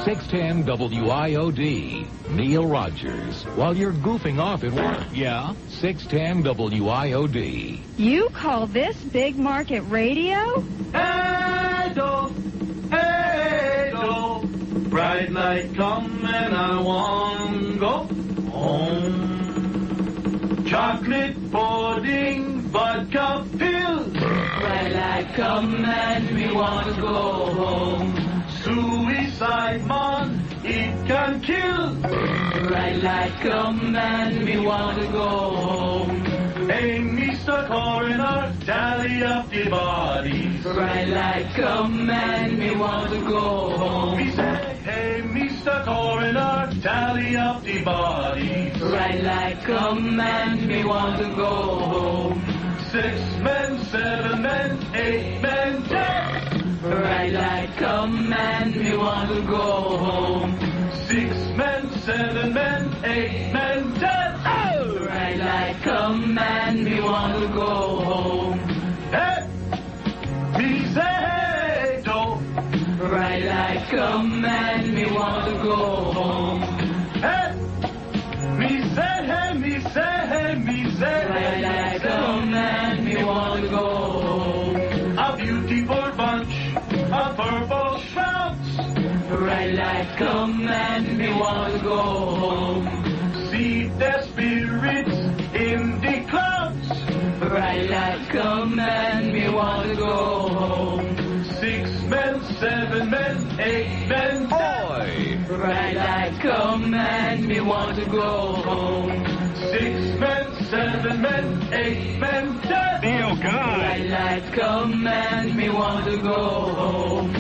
610 WIOD. Neil Rogers. While you're goofing off at work. Yeah? 610 WIOD. You call this big market radio? Hey, bright light come and I want go home. Chocolate pudding, vodka pills. Bright light come and we want to go home. Suicide man, it can kill. Bright light come and we want to go home. Hey, Mr. Coroner, tally up the bodies. Bright light come and we want to go home. We say, hey, Mr. Coroner, tally up the bodies. Bright light come and we want to go home. 6 men, 7 men, 8 men, 10. Bright light come and we want to go home. 6 men, 7 men, 8 men, 10. Oh! Bright light come and we want to go home. Hey! Me say do. Bright light come and we want to go home. Hey! Me say, hey, me say, hey, me say. Bright light come and we want to go home. A beautiful bunch of purple shrouds. Bright light come and we want to go home. See their spirits in the clouds. Bright light come and we want to go home. 6 men, 7 men, 8 men, 10. Bright light come and we want to go home. 6 men, 7 men, 8 men, 10. Neil, God. Bright light come and we want to go home.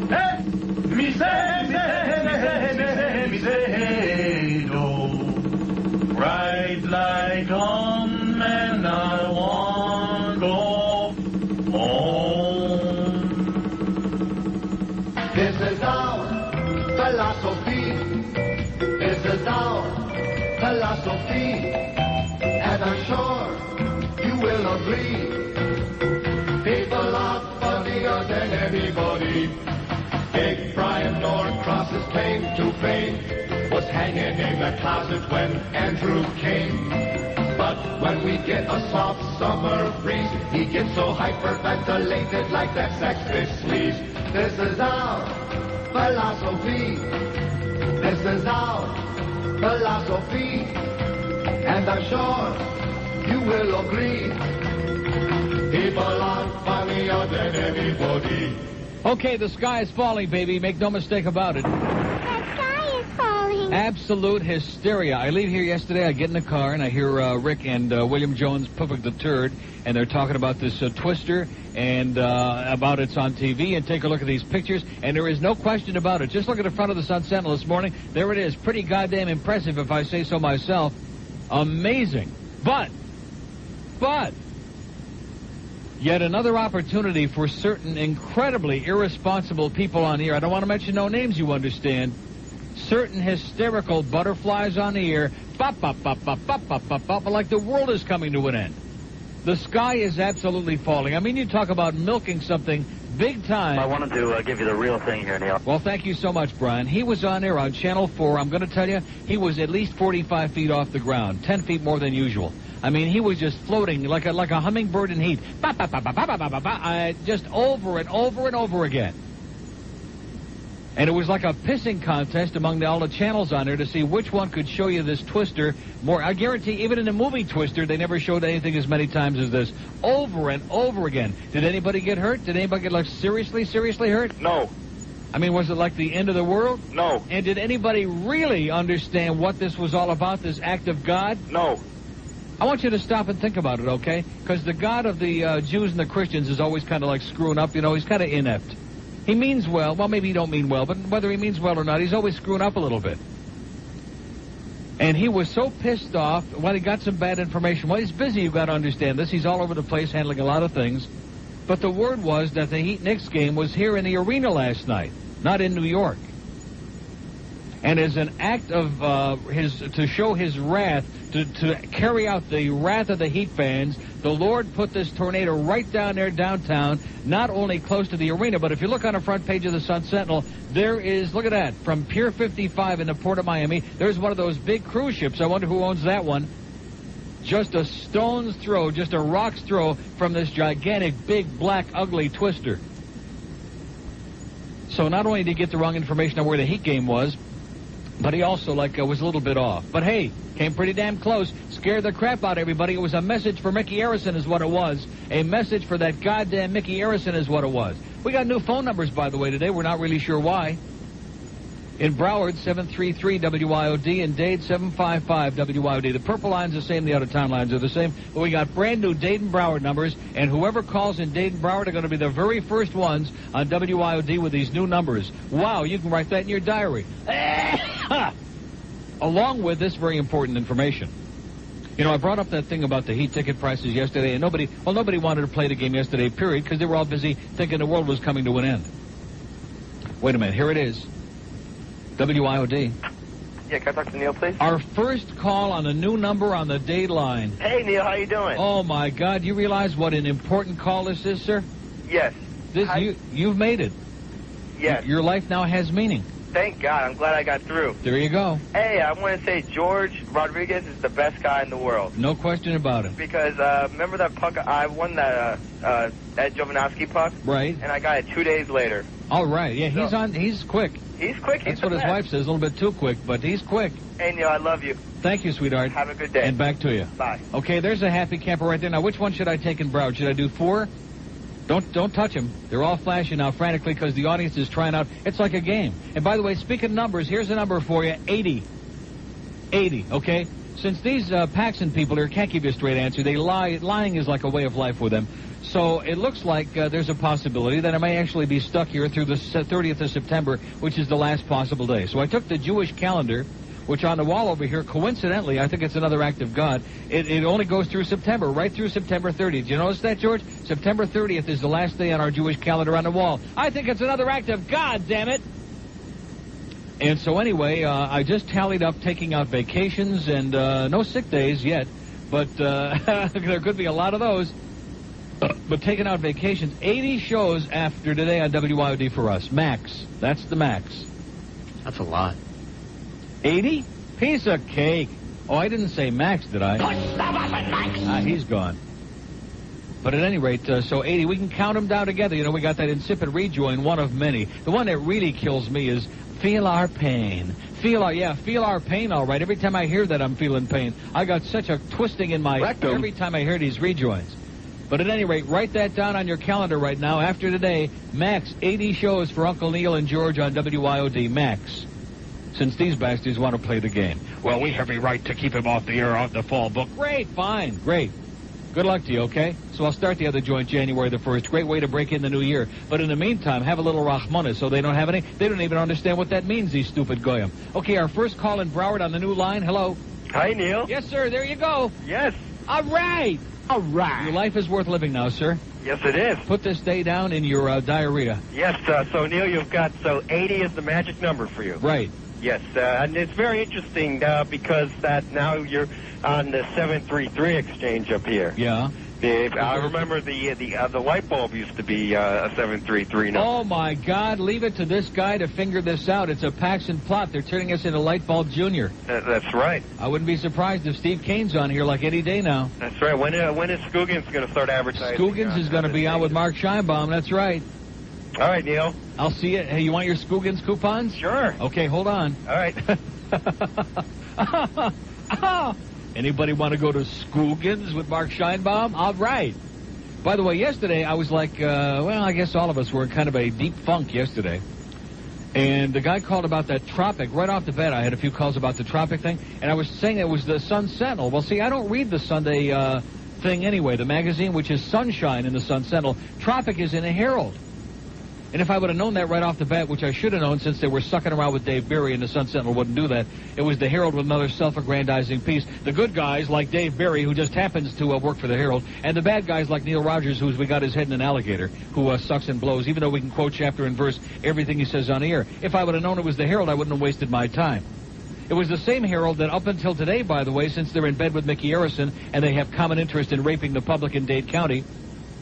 Hey, me say, me say, do. Bright light come and I want to go home. This is our philosophy. This is our philosophy. And I'm sure you will agree. People are funnier than anybody. Big Brian Norcross's claim to fame was hanging in the closet when Andrew came. But when we get a soft summer breeze, he gets so hyperventilated like that Sex Fish sleaze. This is our philosophy. This is our philosophy. And I'm sure you will agree. People are funnier than anybody. Okay, the sky is falling, baby. Make no mistake about it. The sky is falling. Absolute hysteria. I leave here yesterday, I get in the car, and I hear Rick and William Jones puffing the turd, and they're talking about this twister, and about it's on TV, and take a look at these pictures, and there is no question about it. Just look at the front of the Sun-Sentinel this morning. There it is. Pretty goddamn impressive, if I say so myself. Amazing. But, yet another opportunity for certain incredibly irresponsible people on the air. I don't want to mention no names, you understand. Certain hysterical butterflies on the air, bop, bop, bop, bop, bop, bop, bop, bop, like the world is coming to an end. The sky is absolutely falling. I mean, you talk about milking something big time. I wanted to give you the real thing here, Neil. Well, thank you so much, Brian. He was on there on Channel 4. I'm going to tell you, he was at least 45 feet off the ground, 10 feet more than usual. I mean, he was just floating like a hummingbird in heat. Just over and over and over again. And it was like a pissing contest among all the channels on there to see which one could show you this twister more. I guarantee, even in the movie Twister, they never showed anything as many times as this. Over and over again. Did anybody get hurt? Did anybody get, like, seriously hurt? No. I mean, was it like the end of the world? No. And did anybody really understand what this was all about, this act of God? No. I want you to stop and think about it, okay? Because the God of the Jews and the Christians is always kind of like screwing up, you know. He's kind of inept. He means well. Well, maybe he don't mean well, but whether he means well or not, he's always screwing up a little bit. And he was so pissed off when he got some bad information. Well, he's busy, you got to understand this. He's all over the place handling a lot of things. But the word was that the Heat-Knicks game was here in the arena last night, not in New York. And as an act of to show his wrath, to carry out the wrath of the Heat fans, The Lord put this tornado right down there downtown, not only close to the arena, but if you look on the front page of the Sun-Sentinel, there is, look at that, from Pier 55 in the Port of Miami, there's one of those big cruise ships. I wonder who owns that one. Just a stone's throw, just a rock's throw from this gigantic, big, black, ugly twister. So not only did he get the wrong information on where the Heat game was, but he also, was a little bit off. But hey, came pretty damn close. Scared the crap out of everybody. It was a message for Mickey Arison is what it was. A message for that goddamn Mickey Arison is what it was. We got new phone numbers, by the way, today. We're not really sure why. In Broward, 733-WIOD, and Dade, 755-WIOD. The purple line's the same, the out-of-town lines are the same, but we got brand-new Dade and Broward numbers, and whoever calls in Dade and Broward are going to be the very first ones on WIOD with these new numbers. Wow, you can write that in your diary. Along with this very important information. You know, I brought up that thing about the Heat ticket prices yesterday, and nobody wanted to play the game yesterday, period, because they were all busy thinking the world was coming to an end. Wait a minute, here it is. WIOD. Yeah, can I talk to Neil, please? Our first call on a new number on the Dade line. Hey, Neil, how you doing? Oh, my God. You realize what an important call this is, sir? Yes. You've made it. Yes. Your life now has meaning. Thank God. I'm glad I got through. There you go. Hey, I want to say George Rodriguez is the best guy in the world. No question about it. Because remember that puck? I won that Ed Jovanovski puck. Right. And I got it 2 days later. All right. Yeah, he's quick. He's quick. That's what his wife says, a little bit too quick, but he's quick. Hey, Neil, I love you. Thank you, sweetheart. Have a good day. And back to you. Bye. Okay, there's a happy camper right there. Now, which one should I take in Broward? Should I do 4? Don't touch them. They're all flashing now frantically because the audience is trying out. It's like a game. And by the way, speaking of numbers, here's a number for you, 80. 80, okay? Since these Paxson people here can't give you a straight answer, they lie. Lying is like a way of life with them. So it looks like there's a possibility that I may actually be stuck here through the 30th of September, which is the last possible day. So I took the Jewish calendar, which on the wall over here, coincidentally, I think it's another act of God. It only goes through September, right through September 30th. You notice that, George? September 30th is the last day on our Jewish calendar on the wall. I think it's another act of God, damn it! And so anyway, I just tallied up taking out vacations and no sick days yet, but there could be a lot of those. But taking out vacations, 80 shows after today on WIOD for us. Max. That's the max. That's a lot. 80? Piece of cake. Oh, I didn't say Max, did I? Push the button, Max. He's gone. But at any rate, so 80. We can count them down together. You know, we got that insipid rejoin, one of many. The one that really kills me is Feel Our Pain. Feel Our Pain, all right. Every time I hear that, I'm feeling pain. I got such a twisting in my rectum every time I hear these rejoins. But at any rate, write that down on your calendar right now. After today, Max, 80 shows for Uncle Neil and George on WIOD. Max. Since these bastards want to play the game. Well, we have a right to keep him off the air, off the fall book. Great, fine, great. Good luck to you, okay? So I'll start the other joint January the 1st. Great way to break in the new year. But in the meantime, have a little Rachmanis so they don't have any. They don't even understand what that means, these stupid goyim. Okay, our first call in Broward on the new line. Hello. Hi, Neil. Yes, sir. There you go. Yes. All right. All right. Your life is worth living now, sir. Yes, it is. Put this day down in your diarrhea. Yes, so Neil, you've got, 80 is the magic number for you. Right. Yes, and it's very interesting because that now you're on the 733 exchange up here. Yeah. I remember the light bulb used to be a 733 number. Oh, my God. Leave it to this guy to figure this out. It's a Paxson plot. They're turning us into Light Bulb Jr. That's right. I wouldn't be surprised if Steve Kane's on here like any day now. That's right. When is Scoogans going to start advertising? Scoogans is going to be out with Mark Scheinbaum. That's right. All right, Neil. I'll see you. Hey, you want your Scoogans coupons? Sure. Okay, hold on. All right. Anybody want to go to Scoogans with Mark Scheinbaum? All right. By the way, yesterday I was like, I guess all of us were in kind of a deep funk yesterday. And the guy called about that Tropic. Right off the bat, I had a few calls about the Tropic thing. And I was saying it was the Sun-Sentinel. Well, see, I don't read the Sunday thing anyway, the magazine, which is Sunshine in the Sun-Sentinel. Tropic is in the Herald. And if I would have known that right off the bat, which I should have known since they were sucking around with Dave Berry and the Sun-Sentinel wouldn't do that, it was the Herald with another self-aggrandizing piece. The good guys like Dave Berry, who just happens to work for the Herald, and the bad guys like Neil Rogers, who's we got his head in an alligator, who sucks and blows, even though we can quote chapter and verse everything he says on the air. If I would have known it was the Herald, I wouldn't have wasted my time. It was the same Herald that up until today, by the way, since they're in bed with Mickey Arison and they have common interest in raping the public in Dade County,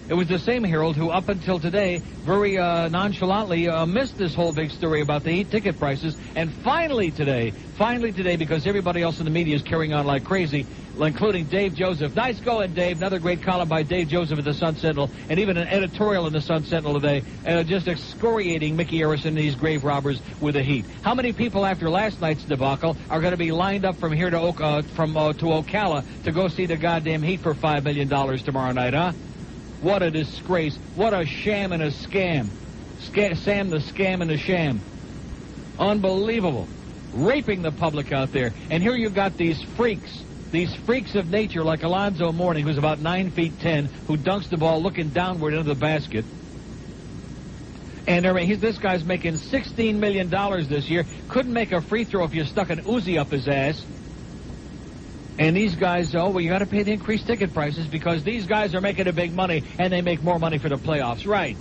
it was the same Herald who up until today very nonchalantly missed this whole big story about the heat ticket prices. And finally today, because everybody else in the media is carrying on like crazy, including Dave Joseph. Nice going, Dave. Another great column by Dave Joseph at the Sun Sentinel, and even an editorial in the Sun Sentinel today, just excoriating Mickey Arison and these grave robbers with the heat. How many people after last night's debacle are going to be lined up from here to Ocala to go see the goddamn Heat for $5 million tomorrow night, huh? What a disgrace. What a sham and a scam. Sam the scam and the sham. Unbelievable. Raping the public out there. And here you got these freaks of nature like Alonzo Mourning, who's about 9 feet 10, who dunks the ball looking downward into the basket. And this guy's making $16 million this year. Couldn't make a free throw if you stuck an Uzi up his ass. And these guys, you got to pay the increased ticket prices because these guys are making a big money, and they make more money for the playoffs. Right.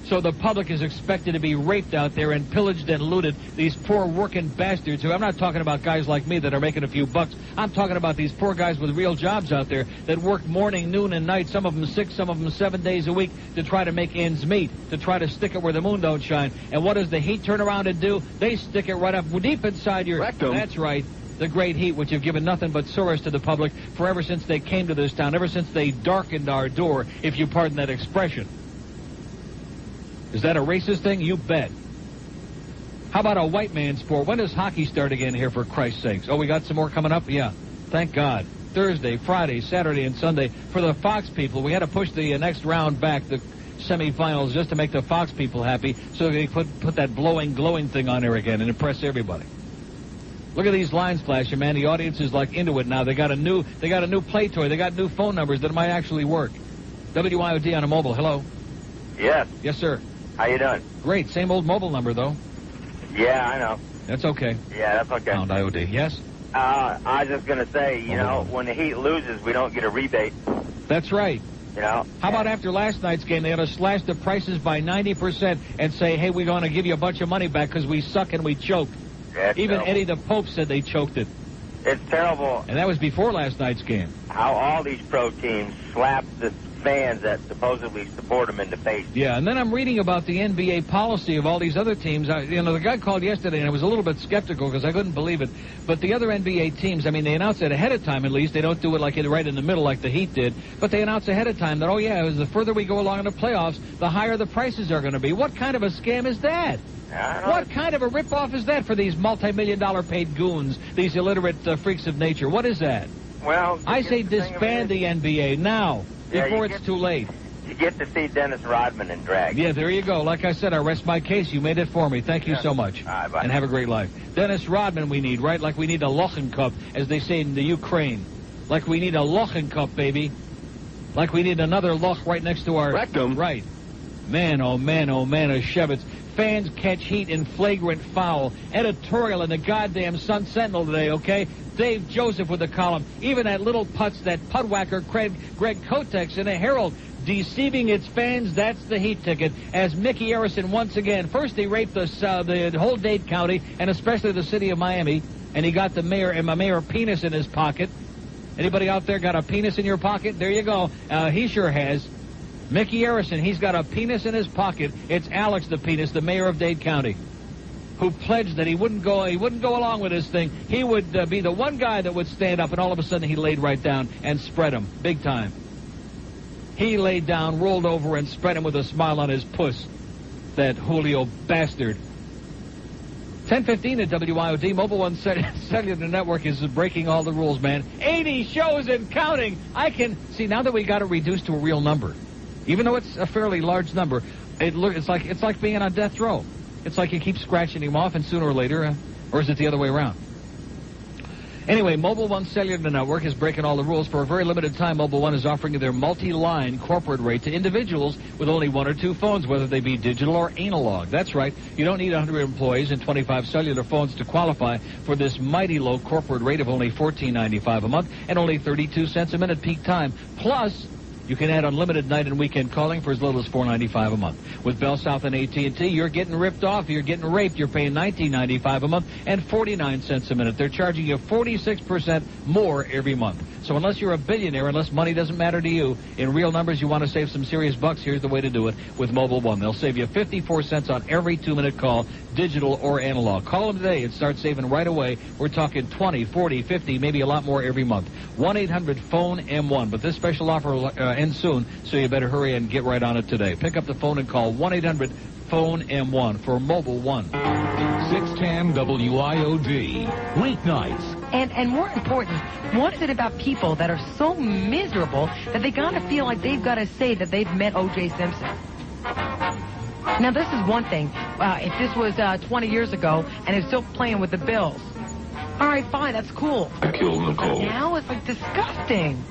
So the public is expected to be raped out there and pillaged and looted. These poor working bastards who, I'm not talking about guys like me that are making a few bucks. I'm talking about these poor guys with real jobs out there that work morning, noon, and night, some of them 6, some of them 7 days a week to try to make ends meet, to try to stick it where the moon don't shine. And what does the Heat turn around and do? They stick it right up deep inside your... Rectum. That's right. The great Heat, which have given nothing but sores to the public for ever since they came to this town, ever since they darkened our door, if you pardon that expression. Is that a racist thing? You bet. How about a white man sport? When does hockey start again here, for Christ's sakes? Oh, we got some more coming up? Yeah. Thank God. Thursday, Friday, Saturday, and Sunday. For the Fox people, we had to push the next round back, the semifinals, just to make the Fox people happy, so they put that glowing thing on there again and impress everybody. Look at these lines flashing, man. The audience is like into it now. They got a new play toy. They got new phone numbers that might actually work. WIOD on a mobile. Hello. Yes. Yes, sir. How you doing? Great. Same old mobile number, though. Yeah, I know. That's okay. Yeah, that's okay. Pound IOD. Yes? I was just going to say, you know, when the Heat loses, we don't get a rebate. That's right. You know? How about after last night's game, they ought to slash the prices by 90% and say, hey, we're going to give you a bunch of money back because we suck and we choked. It's Even terrible. Eddie the Pope said they choked it. It's terrible. And that was before last night's game. How all these pro teams slap the fans that supposedly support them in the face. Yeah, and then I'm reading about the NBA policy of all these other teams. The guy called yesterday, and I was a little bit skeptical because I couldn't believe it. But the other NBA teams, I mean, they announce it ahead of time at least. They don't do it like right in the middle like the Heat did. But they announce ahead of time that, oh, yeah, the further we go along in the playoffs, the higher the prices are going to be. What kind of a scam is that? What kind of a ripoff is that for these multi-million-dollar paid goons, these illiterate freaks of nature? What is that? Well, I say disband the NBA now, before it's too late. You get to see Dennis Rodman in drag. Yeah, there you go. Like I said, I rest my case. You made it for me. Thank you so much. All right, bye. And have a great life. Dennis Rodman we need, right? Like we need a Lochencup, as they say in the Ukraine. Like we need a Lochencup, baby. Like we need another Loch right next to our... Rectum. Right. Man, oh man, oh man, a Shevitz. Fans catch heat in flagrant foul. Editorial in the goddamn Sun Sentinel today, okay? Dave Joseph with the column. Even that little putz, that putwhacker Greg Kotex in the Herald, deceiving its fans. That's the Heat ticket. As Mickey Arison once again, first he raped the whole Dade County and especially the city of Miami, and he got the mayor penis in his pocket. Anybody out there got a penis in your pocket? There you go. He sure has. Mickey Arison, he's got a penis in his pocket. It's Alex the penis, the mayor of Dade County, who pledged that he wouldn't go along with this thing. He would be the one guy that would stand up, and all of a sudden he laid right down and spread him big time. He laid down, rolled over, and spread him with a smile on his puss. That Julio bastard. 10:15 at WIOD. Mobile One Cellular Network is breaking all the rules, man. 80 shows and counting. I can see now that we got it reduced to a real number. Even though it's a fairly large number, it's like being on death row. It's like you keep scratching him off, and sooner or later, or is it the other way around? Anyway, Mobile One Cellular Network is breaking all the rules. For a very limited time, Mobile One is offering their multi-line corporate rate to individuals with only 1 or 2 phones, whether they be digital or analog. That's right. You don't need 100 employees and 25 cellular phones to qualify for this mighty low corporate rate of only $14.95 a month and only 32 cents a minute peak time. Plus, You can add unlimited night and weekend calling for as little as $4.95 a month. With Bell South and AT&T, you're getting ripped off. You're getting raped. You're paying $19.95 a month and 49 cents a minute. They're charging you 46% more every month. So unless you're a billionaire, unless money doesn't matter to you, in real numbers you want to save some serious bucks, here's the way to do it with Mobile One. They'll save you 54 cents on every 2-minute call, digital or analog. Call them today and start saving right away. We're talking 20, 40, 50, maybe a lot more every month. 1-800-PHONE-M1. But this special offer ends soon, so you better hurry and get right on it today. Pick up the phone and call 1-800-PHONE-M1 for Mobile One. 610 WIOD. Weeknights. And more important, what is it about people that are so miserable that they gotta feel like they've got to say that they've met O.J. Simpson? Now, this is one thing. If this was 20 years ago and it's still playing with the Bills, all right, fine, that's cool. Kill Nicole. Now it's like disgusting.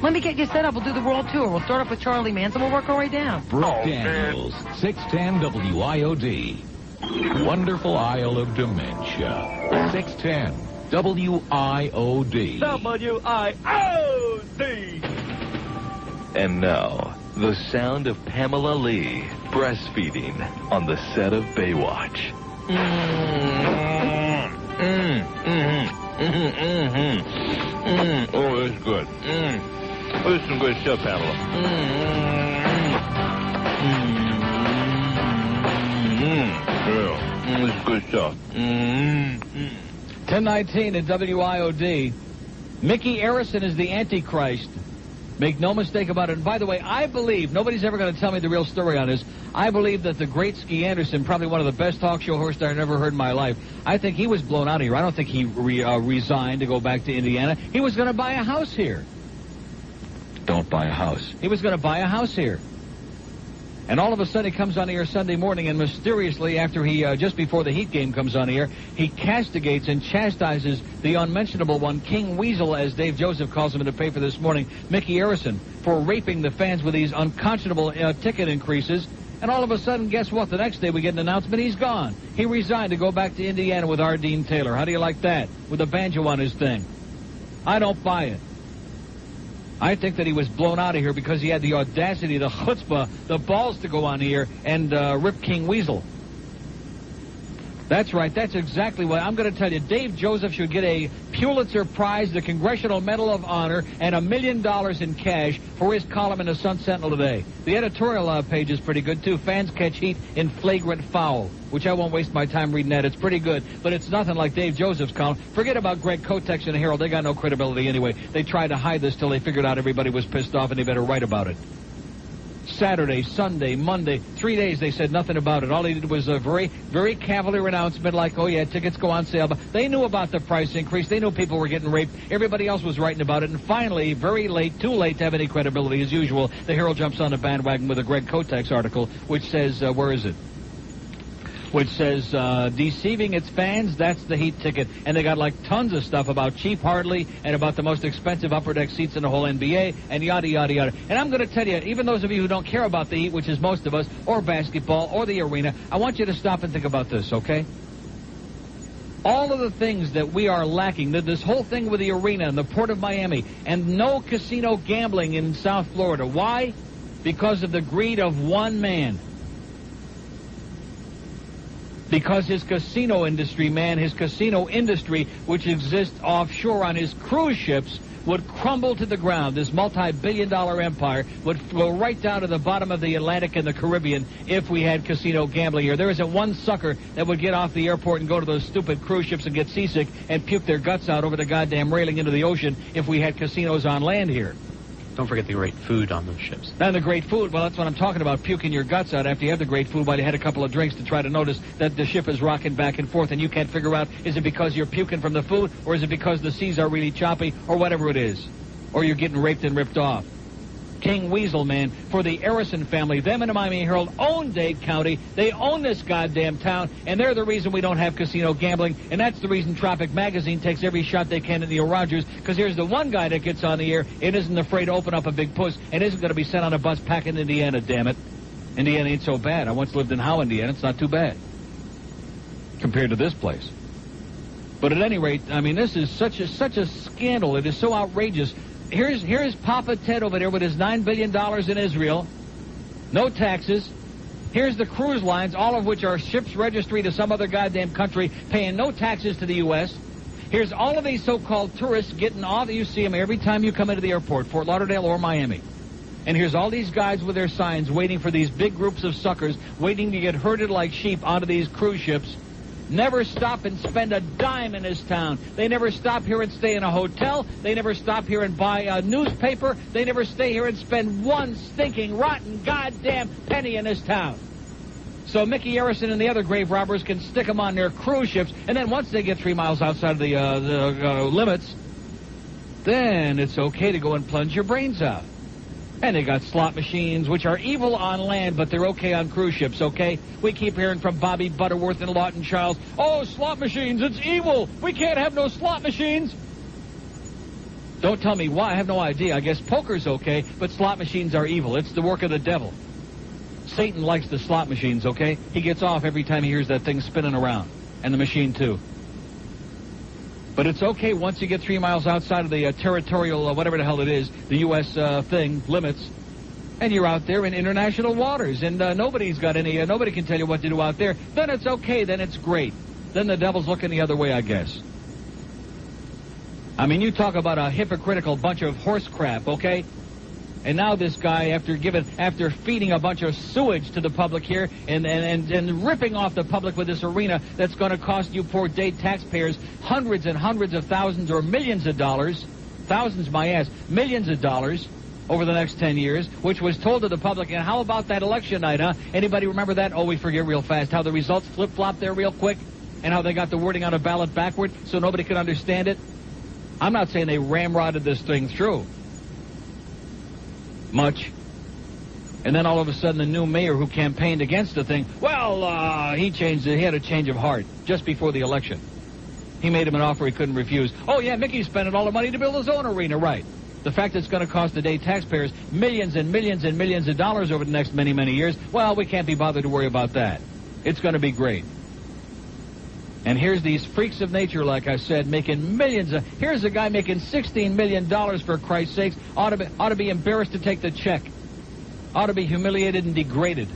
Let me get you set up. We'll do the world tour. We'll start off with Charlie Manson. We'll work our way down. Brooke Daniels, 610 WIOD. Wonderful Isle of Dementia. 610 WIOD. WIOD. And now, the sound of Pamela Lee breastfeeding on the set of Baywatch. Oh, that's good. Oh, this is some good stuff, Pamela. Yeah, this is good stuff. 1019 at WIOD. Mickey Arison is the Antichrist. Make no mistake about it. And by the way, I believe, nobody's ever going to tell me the real story on this, I believe that the great Ski Anderson, probably one of the best talk show hosts I've ever heard in my life, I think he was blown out of here. I don't think he resigned to go back to Indiana. He was going to buy a house here. Don't buy a house. He was going to buy a house here. And all of a sudden he comes on here Sunday morning, and mysteriously, after he, just before the Heat game comes on here, he castigates and chastises the unmentionable one, King Weasel, as Dave Joseph calls him in the paper this morning, Mickey Arison, for raping the fans with these unconscionable ticket increases. And all of a sudden, guess what? The next day we get an announcement, he's gone. He resigned to go back to Indiana with R. Dean Taylor. How do you like that? With a banjo on his thing. I don't buy it. I think that he was blown out of here because he had the audacity, the chutzpah, the balls to go on here and rip King Weasel. That's right. That's exactly what I'm going to tell you. Dave Joseph should get a Pulitzer Prize, the Congressional Medal of Honor, and $1 million in cash for his column in the Sun Sentinel today. The editorial page is pretty good, too. Fans catch heat in flagrant foul, which I won't waste my time reading that. It's pretty good, but it's nothing like Dave Joseph's column. Forget about Greg Kotex and the Herald. They got no credibility anyway. They tried to hide this till they figured out everybody was pissed off and they better write about it. Saturday, Sunday, Monday, 3 days they said nothing about it. All they did was a very, very cavalier announcement like, oh yeah, tickets go on sale. But they knew about the price increase. They knew people were getting raped. Everybody else was writing about it. And finally, very late, too late to have any credibility as usual, the Herald jumps on the bandwagon with a Greg Kotex article, which says, where is it? Which says, deceiving its fans, that's the Heat ticket. And they got like tons of stuff about cheap hardly and about the most expensive upper deck seats in the whole NBA and yada, yada, yada. And I'm going to tell you, even those of you who don't care about the Heat, which is most of us, or basketball, or the arena, I want you to stop and think about this, okay? All of the things that we are lacking, this whole thing with the arena and the Port of Miami, and no casino gambling in South Florida. Why? Because of the greed of one man. Because his casino industry, which exists offshore on his cruise ships, would crumble to the ground. This multi-billion-dollar empire would go right down to the bottom of the Atlantic and the Caribbean if we had casino gambling here. There isn't one sucker that would get off the airport and go to those stupid cruise ships and get seasick and puke their guts out over the goddamn railing into the ocean if we had casinos on land here. Don't forget the great food on those ships. And the great food, well, that's what I'm talking about, puking your guts out after you have the great food while you had a couple of drinks to try to notice that the ship is rocking back and forth and you can't figure out, is it because you're puking from the food or is it because the seas are really choppy or whatever it is? Or you're getting raped and ripped off. King Weasel, man, for the Arison family, them and the Miami Herald own Dade County. They own this goddamn town, and they're the reason we don't have casino gambling, and that's the reason Tropic Magazine takes every shot they can at Neil Rogers, because here's the one guy that gets on the air and isn't afraid to open up a big puss and isn't going to be sent on a bus packing Indiana, damn it. Indiana ain't so bad. I once lived in Howe, Indiana. It's not too bad compared to this place. But at any rate, I mean, this is such a scandal. It is so outrageous here's Papa Ted over there with his $9 billion in Israel. No taxes. Here's the cruise lines, all of which are ships registry to some other goddamn country, paying no taxes to the U.S. Here's all of these so-called tourists getting off. You see them every time you come into the airport, Fort Lauderdale or Miami. And here's all these guys with their signs waiting for these big groups of suckers, waiting to get herded like sheep onto these cruise ships. Never stop and spend a dime in this town. They never stop here and stay in a hotel. They never stop here and buy a newspaper. They never stay here and spend one stinking, rotten, goddamn penny in this town. So Mickey Arison and the other grave robbers can stick them on their cruise ships, and then once they get 3 miles outside of the limits, then it's okay to go and plunge your brains out. And they got slot machines, which are evil on land, but they're okay on cruise ships, okay? We keep hearing from Bobby Butterworth and Lawton Childs, oh, slot machines, it's evil. We can't have no slot machines. Don't tell me why. I have no idea. I guess poker's okay, but slot machines are evil. It's the work of the devil. Satan likes the slot machines, okay? He gets off every time he hears that thing spinning around. And the machine, too. But it's okay once you get 3 miles outside of the territorial, whatever the hell it is, the U.S. limits, and you're out there in international waters, and nobody can tell you what to do out there. Then it's okay, then it's great. Then the devil's looking the other way, I guess. I mean, you talk about a hypocritical bunch of horse crap, okay? And now this guy, after feeding a bunch of sewage to the public here and ripping off the public with this arena that's going to cost you poor Dade taxpayers hundreds and hundreds of thousands or millions of dollars, thousands my ass, millions of dollars over the next 10 years, which was told to the public. And how about that election night, huh? Anybody remember that? Oh, we forget real fast. How the results flip-flopped there real quick and how they got the wording on a ballot backward so nobody could understand it. I'm not saying they ramrodded this thing through much. And then all of a sudden the new mayor who campaigned against the thing, he had a change of heart just before the election. He made him an offer he couldn't refuse. Oh yeah, Mickey's spending all the money to build his own arena, right? The fact that it's going to cost the Dade taxpayers millions and millions and millions of dollars over the next many, many years, well, we can't be bothered to worry about that. It's going to be great. And here's these freaks of nature, like I said, making millions of... Here's a guy making $16 million, for Christ's sakes. Ought to be embarrassed to take the check. Ought to be humiliated and degraded.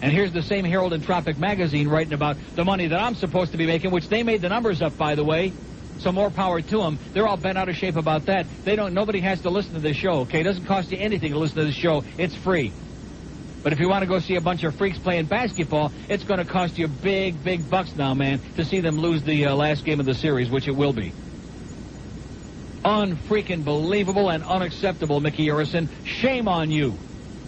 And here's the same Herald and Tropic magazine writing about the money that I'm supposed to be making, which they made the numbers up, by the way. So more power to them. They're all bent out of shape about that. Nobody has to listen to this show, okay? It doesn't cost you anything to listen to this show. It's free. But if you want to go see a bunch of freaks playing basketball, it's going to cost you big, big bucks now, man, to see them lose the last game of the series, which it will be. Unfreaking believable and unacceptable, Mickey Arison. Shame on you.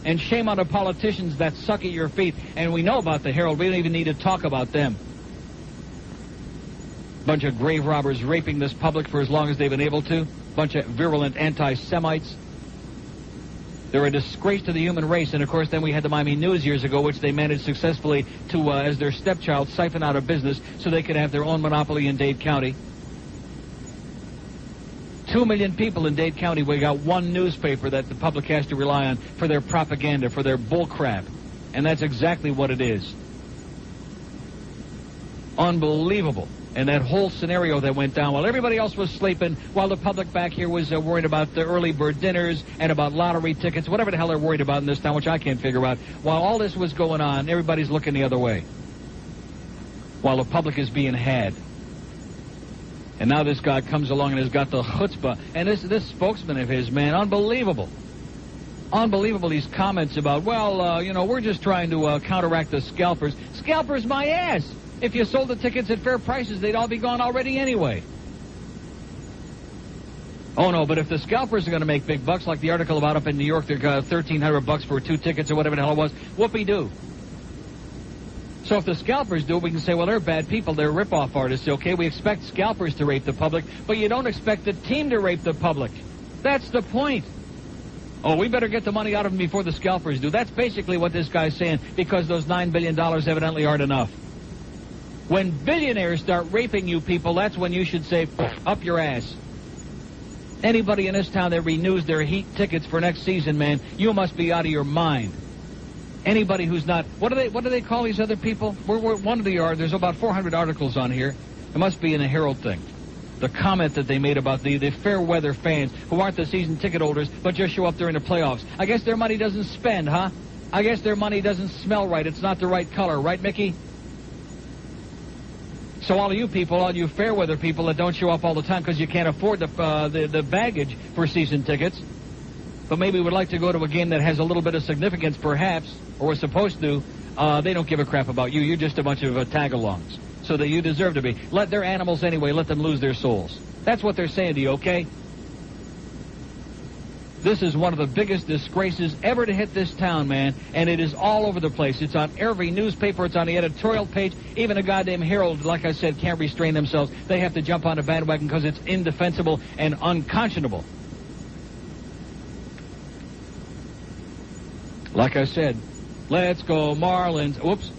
And shame on the politicians that suck at your feet. And we know about the Herald. We don't even need to talk about them. Bunch of grave robbers raping this public for as long as they've been able to. Bunch of virulent anti-Semites. They're a disgrace to the human race. And, of course, then we had the Miami News years ago, which they managed successfully to, as their stepchild, siphon out of business so they could have their own monopoly in Dade County. 2 million people in Dade County. We got one newspaper that the public has to rely on for their propaganda, for their bull crap. And that's exactly what it is. Unbelievable. And that whole scenario that went down while everybody else was sleeping, while the public back here was worried about the early bird dinners and about lottery tickets, whatever the hell they're worried about in this town, which I can't figure out. While all this was going on, everybody's looking the other way. While the public is being had. And now this guy comes along and has got the chutzpah. And this spokesman of his, man, unbelievable. Unbelievable, these comments about, we're just trying to counteract the scalpers. Scalpers, my ass! If you sold the tickets at fair prices, they'd all be gone already anyway. Oh, no, but if the scalpers are going to make big bucks, like the article about up in New York, they got $1,300 for 2 tickets or whatever the hell it was, whoopee-doo. So if the scalpers do it, we can say, well, they're bad people. They're rip-off artists, okay? We expect scalpers to rape the public, but you don't expect the team to rape the public. That's the point. Oh, we better get the money out of them before the scalpers do. That's basically what this guy's saying, because those $9 billion evidently aren't enough. When billionaires start raping you people, that's when you should say, up your ass. Anybody in this town that renews their Heat tickets for next season, man, you must be out of your mind. Anybody who's not, what do they call these other people? We're one of the, there's about 400 articles on here. It must be in the Herald thing. the comment that they made about the fair weather fans who aren't the season ticket holders but just show up during the playoffs. I guess their money doesn't spend, huh? I guess their money doesn't smell right. It's not the right color, right, Mickey? So all of you people, all you fair weather people that don't show up all the time because you can't afford the baggage for season tickets, but maybe would like to go to a game that has a little bit of significance, perhaps, or was supposed to, they don't give a crap about you. You're just a bunch of tag-alongs, so that you deserve to be. Let their animals anyway, let them lose their souls. That's what they're saying to you, okay? This is one of the biggest disgraces ever to hit this town, man, and it is all over the place. It's on every newspaper. It's on the editorial page. Even a goddamn Herald, like I said, can't restrain themselves. They have to jump on the bandwagon because it's indefensible and unconscionable. Like I said, let's go Marlins. Whoops.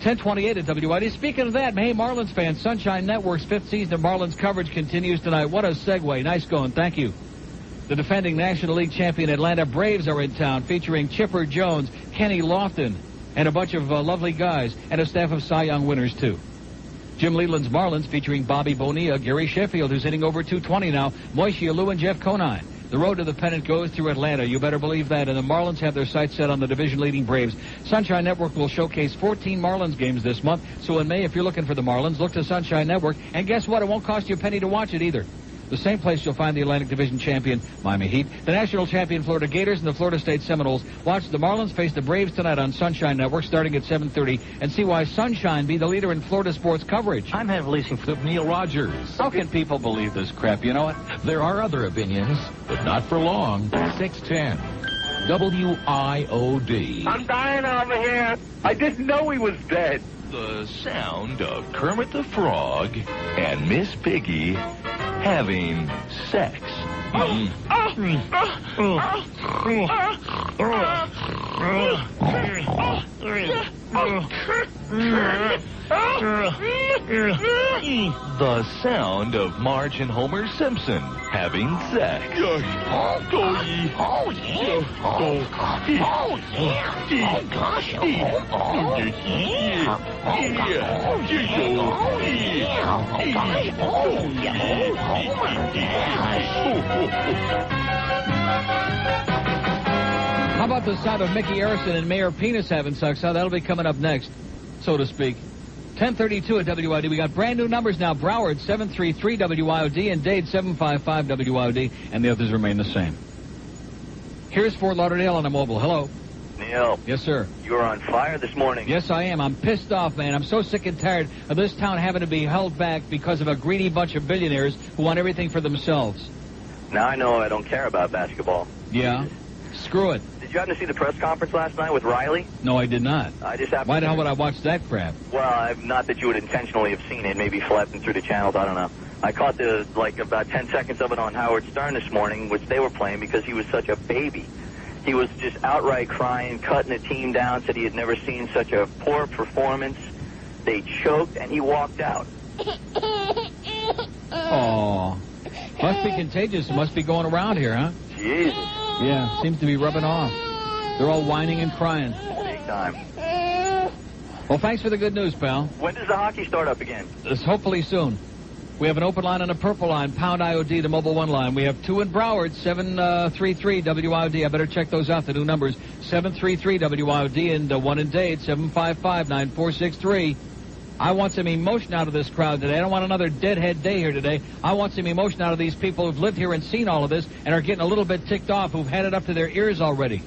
10:28 at WIOD. Speaking of that, hey, Marlins fans, Sunshine Network's 5th season of Marlins coverage continues tonight. What a segue. Nice going. Thank you. The defending National League champion Atlanta Braves are in town, featuring Chipper Jones, Kenny Lofton, and a bunch of lovely guys, and a staff of Cy Young winners, too. Jim Leland's Marlins, featuring Bobby Bonilla, Gary Sheffield, who's hitting over 220 now, Moishe Alou, and Jeff Conine. The road to the pennant goes through Atlanta. You better believe that. And the Marlins have their sights set on the division-leading Braves. Sunshine Network will showcase 14 Marlins games this month. So in May, if you're looking for the Marlins, look to Sunshine Network. And guess what? It won't cost you a penny to watch it either. The same place you'll find the Atlantic Division champion, Miami Heat, the national champion Florida Gators, and the Florida State Seminoles. Watch the Marlins face the Braves tonight on Sunshine Network starting at 7:30 and see why Sunshine be the leader in Florida sports coverage. I'm head of leasing for Neil Rogers. How can people believe this crap? You know what? There are other opinions, but not for long. 610 WIOD. I'm dying over here. I didn't know he was dead. The sound of Kermit the Frog and Miss Piggy having sex. The sound of Marge and Homer Simpson having sex. Oh, yeah. Oh, yeah. Oh, gosh. How about the sound of Mickey Arison and Mayor Penis having sex? That'll be coming up next, so to speak. 10:32 at WIOD. We got brand new numbers now. Broward 733 WIOD and Dade 755 WIOD, and the others remain the same. Here's Fort Lauderdale on a mobile. Hello. Neil. Yes, sir. You were on fire this morning. Yes, I am. I'm pissed off, man. I'm so sick and tired of this town having to be held back because of a greedy bunch of billionaires who want everything for themselves. Now I know I don't care about basketball. Yeah? Screw it. Did you happen to see the press conference last night with Riley? No, I did not. I just happened Why the hell would I watch that crap? Well, not that you would intentionally have seen it, maybe flipping through the channels, I don't know. I caught about 10 seconds of it on Howard Stern this morning, which they were playing because he was such a baby. He was just outright crying, cutting the team down, said he had never seen such a poor performance. They choked, and he walked out. Oh, must be contagious. Must be going around here, huh? Jesus. Yeah, seems to be rubbing off. They're all whining and crying. Big time. Well, thanks for the good news, pal. When does the hockey start up again? Hopefully soon. We have an open line and a purple line, pound IOD, the mobile one line. We have two in Broward, 733 WIOD. I better check those out, the new numbers. 733 WIOD and one in Dade, 755-9463. I want some emotion out of this crowd today. I don't want another deadhead day here today. I want some emotion out of these people who've lived here and seen all of this and are getting a little bit ticked off, who've had it up to their ears already.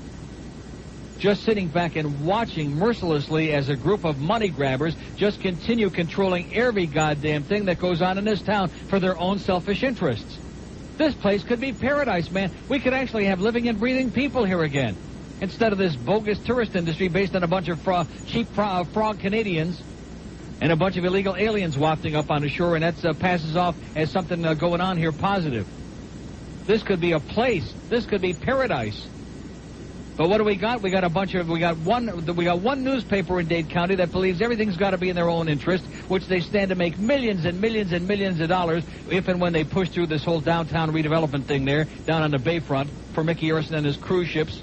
Just sitting back and watching mercilessly as a group of money grabbers just continue controlling every goddamn thing that goes on in this town for their own selfish interests. This place could be paradise, man. We could actually have living and breathing people here again, instead of this bogus tourist industry based on a bunch of cheap frog Canadians and a bunch of illegal aliens wafting up on the shore, and that passes off as something going on here positive. This could be a place. This could be paradise. But what do we got? We got one newspaper in Dade County that believes everything's got to be in their own interest, which they stand to make millions and millions and millions of dollars if and when they push through this whole downtown redevelopment thing there, down on the bayfront for Mickey Arison and his cruise ships.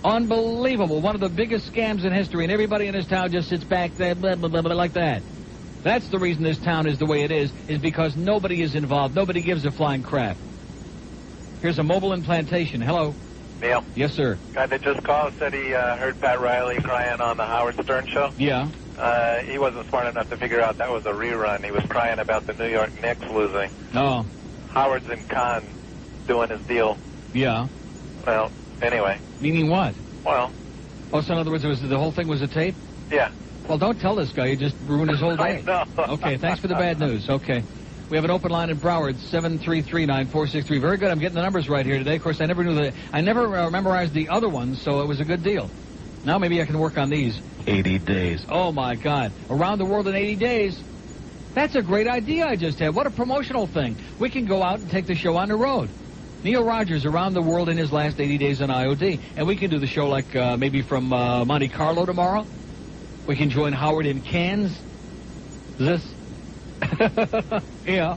Unbelievable. One of the biggest scams in history, and everybody in this town just sits back there blah, blah, blah, blah, like that. That's the reason this town is the way it is because nobody is involved. Nobody gives a flying crap. Here's a mobile implantation. Hello. Neil? Yes, sir. Guy that just called said he heard Pat Riley crying on the Howard Stern show. Yeah. He wasn't smart enough to figure out that was a rerun. He was crying about the New York Knicks losing. Oh. Howard's in Cannes doing his deal. Yeah. Well, anyway. Meaning what? Well. Oh, so in other words, the whole thing was a tape? Yeah. Well, don't tell this guy. You just ruined his whole day. I know. Okay, thanks for the bad news. Okay. We have an open line in Broward, 733-9463. Very good. I'm getting the numbers right here today. Of course, I never memorized the other ones, so it was a good deal. Now maybe I can work on these. 80 days. Oh, my God. Around the world in 80 days. That's a great idea I just had. What a promotional thing. We can go out and take the show on the road. Neil Rogers around the world in his last 80 days on IOD. And we can do the show like maybe from Monte Carlo tomorrow. We can join Howard in Cannes. This? Yeah.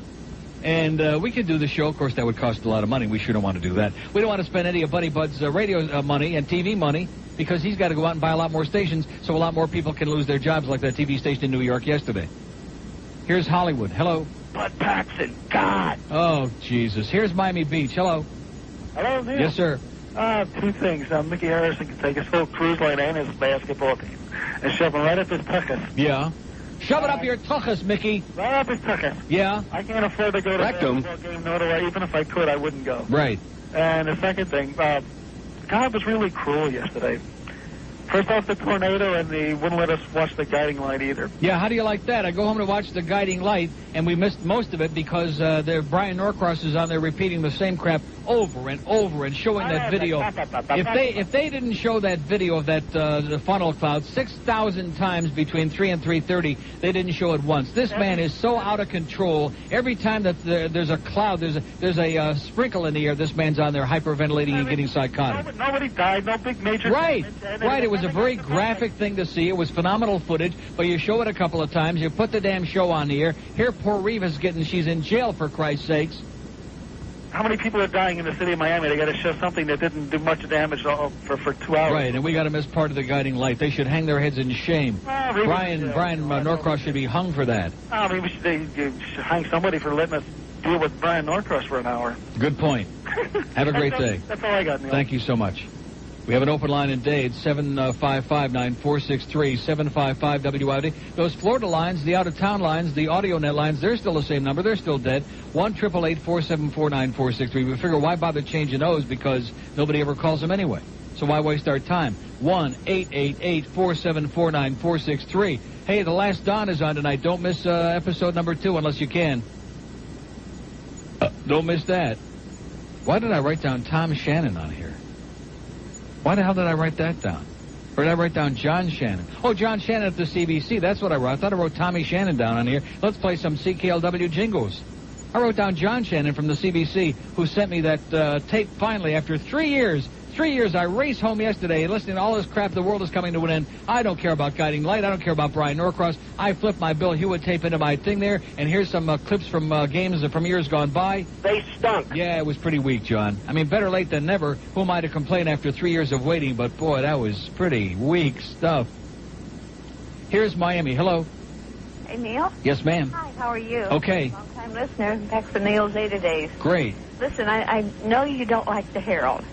And we could do the show. Of course, that would cost a lot of money. We sure don't want to do that. We don't want to spend any of Buddy Bud's radio money and TV money because he's got to go out and buy a lot more stations so a lot more people can lose their jobs like that TV station in New York yesterday. Here's Hollywood. Hello. Bud Paxson. God. Oh, Jesus. Here's Miami Beach. Hello. Hello, Neil. Yes, sir. Two things. Mickey Arison can take his whole cruise line and his basketball team and shove them right up his tuchus. Yeah. Shove it up your tuchus, Mickey. Right up his tuchus. Yeah. I can't afford to go to a basketball game, nor do I. Even if I could, I wouldn't go. Right. And the second thing, God was really cruel yesterday. First off, the tornado, and they wouldn't let us watch the guiding light either. Yeah, how do you like that? I go home to watch the guiding light, and we missed most of it because Brian Norcross is on there repeating the same crap over and over and showing that video. If they didn't show that video of that the funnel cloud 6,000 times between 3 and 3:30, they didn't show it once. This man is so out of control. Every time that there's a cloud, there's a sprinkle in the air, this man's on there hyperventilating and getting psychotic. Nobody died, no big major Right, right. It was a very graphic thing to see. It was phenomenal footage, but you show it a couple of times. You put the damn show on the air. Here, poor Reva's she's in jail, for Christ's sakes. How many people are dying in the city of Miami? They got to show something that didn't do much damage for 2 hours. Right, and we got to miss part of the guiding light. They should hang their heads in shame. Brian Norcross should be hung for that. I mean, they should hang somebody for letting us deal with Brian Norcross for an hour. Good point. Have a great day. That's all I got, Neil. Thank you so much. We have an open line in Dade, 755-9463, 755-WIOD. Those Florida lines, the out-of-town lines, the audio net lines, they're still the same number. They're still dead. 1-888-474-9463. We figure why bother changing those because nobody ever calls them anyway. So why waste our time? 1-888-474-9463. Hey, the Last Don is on tonight. Don't miss episode number 2 unless you can. Don't miss that. Why did I write down Tom Shannon on here? Why the hell did I write that down? Or did I write down John Shannon? Oh, John Shannon at the CBC. That's what I wrote. I thought I wrote Tommy Shannon down on here. Let's play some CKLW jingles. I wrote down John Shannon from the CBC, who sent me that tape finally after 3 years. 3 years. I raced home yesterday listening to all this crap. The world is coming to an end. I don't care about guiding light. I don't care about Brian Norcross. I flipped my Bill Hewitt tape into my thing there, and here's some clips from games from years gone by. They stunk. Yeah, it was pretty weak, John. I mean, better late than never. Who am I to complain after 3 years of waiting? But, boy, that was pretty weak stuff. Here's Miami. Hello. Hey, Neil. Yes, ma'am. Hi, how are you? Okay. Long-time listener. Back for Neil's 80 days. Great. Listen, I know you don't like the Herald.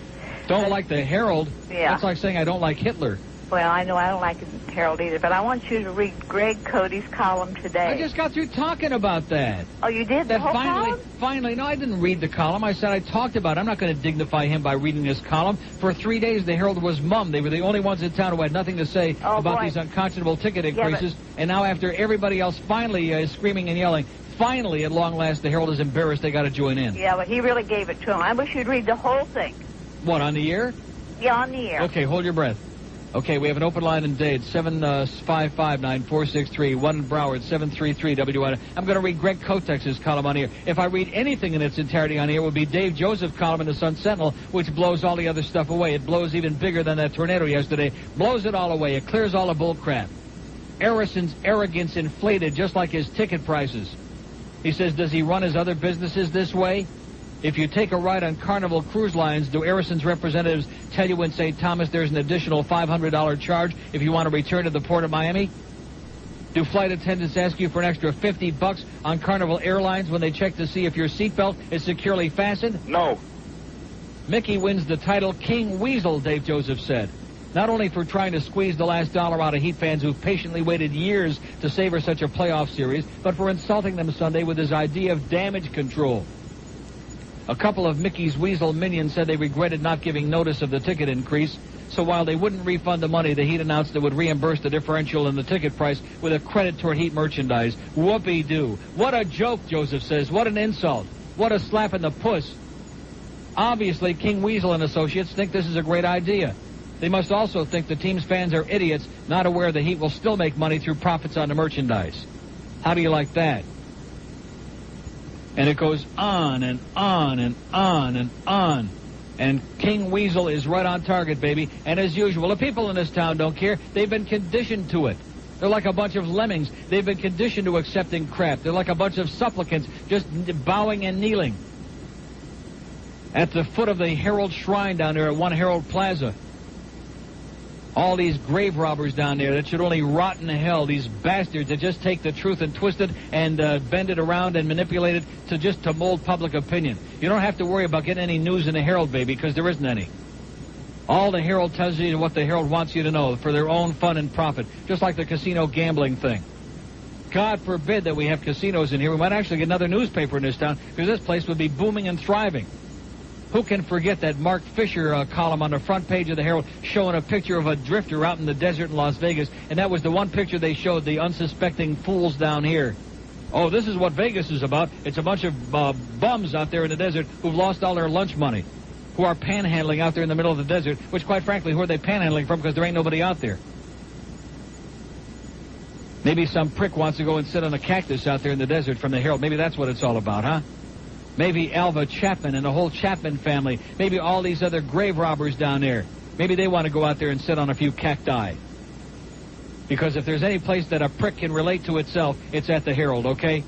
Don't like the Herald? Yeah. That's like saying I don't like Hitler. Well, I know I don't like the Herald either, but I want you to read Greg Cody's column today. I just got through talking about that. Oh, you did? The whole column? Finally, no, I didn't read the column. I said I talked about it. I'm not going to dignify him by reading this column. For 3 days, the Herald was mum. They were the only ones in town who had nothing to say about these unconscionable ticket increases. And now after everybody else finally is screaming and yelling, finally, at long last, the Herald is embarrassed. They got to join in. Yeah, but he really gave it to him. I wish you'd read the whole thing. What, on the air? Yeah, on the air. Okay, hold your breath. Okay, we have an open line in Dade, 755-9463, 1 in Broward, 733-WIOD. I'm going to read Greg Kotex's column on here. If I read anything in its entirety on here, it would be Dave Joseph's column in the Sun Sentinel, which blows all the other stuff away. It blows even bigger than that tornado yesterday. Blows it all away. It clears all the bull crap. Arison's arrogance inflated, just like his ticket prices. He says, does he run his other businesses this way? If you take a ride on Carnival Cruise Lines, do Arison's representatives tell you in St. Thomas there's an additional $500 charge if you want to return to the Port of Miami? Do flight attendants ask you for an extra $50 on Carnival Airlines when they check to see if your seatbelt is securely fastened? No. Mickey wins the title King Weasel, Dave Joseph said. Not only for trying to squeeze the last dollar out of Heat fans who've patiently waited years to savor such a playoff series, but for insulting them Sunday with his idea of damage control. A couple of Mickey's Weasel minions said they regretted not giving notice of the ticket increase, so while they wouldn't refund the money, the Heat announced it would reimburse the differential in the ticket price with a credit toward Heat merchandise. Whoopee-doo. What a joke, Joseph says. What an insult. What a slap in the puss. Obviously, King Weasel and Associates think this is a great idea. They must also think the team's fans are idiots, not aware the Heat will still make money through profits on the merchandise. How do you like that? And it goes on and on and on and on. And King Weasel is right on target, baby. And as usual, the people in this town don't care. They've been conditioned to it. They're like a bunch of lemmings. They've been conditioned to accepting crap. They're like a bunch of supplicants just bowing and kneeling at the foot of the Herald Shrine down there at One Herald Plaza. All these grave robbers down there that should only rot in hell. These bastards that just take the truth and twist it and bend it around and manipulate it to mold public opinion. You don't have to worry about getting any news in the Herald, baby, because there isn't any. All the Herald tells you what the Herald wants you to know for their own fun and profit, just like the casino gambling thing. God forbid that we have casinos in here. We might actually get another newspaper in this town because this place would be booming and thriving. Who can forget that Mark Fisher column on the front page of the Herald showing a picture of a drifter out in the desert in Las Vegas, and that was the one picture they showed the unsuspecting fools down here. Oh, this is what Vegas is about. It's a bunch of bums out there in the desert who've lost all their lunch money, who are panhandling out there in the middle of the desert, which, quite frankly, who are they panhandling from because there ain't nobody out there? Maybe some prick wants to go and sit on a cactus out there in the desert from the Herald. Maybe that's what it's all about, huh? Maybe Alva Chapman and the whole Chapman family. Maybe all these other grave robbers down there. Maybe they want to go out there and sit on a few cacti. Because if there's any place that a prick can relate to itself, it's at the Herald, okay?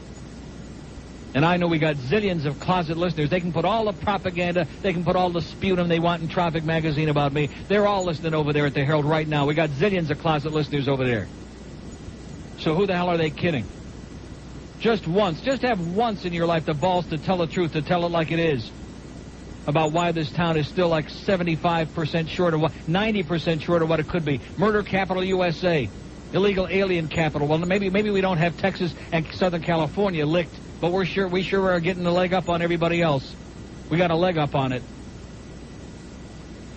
And I know we got zillions of closet listeners. They can put all the propaganda, they can put all the sputum they want in Traffic Magazine about me. They're all listening over there at the Herald right now. We got zillions of closet listeners over there. So who the hell are they kidding? Just once. Just have once in your life the balls to tell the truth, to tell it like it is. About why this town is still like 75% short of what, 90% short of what it could be. Murder capital USA. Illegal alien capital. Well, maybe we don't have Texas and Southern California licked, but we sure are getting a leg up on everybody else. We got a leg up on it.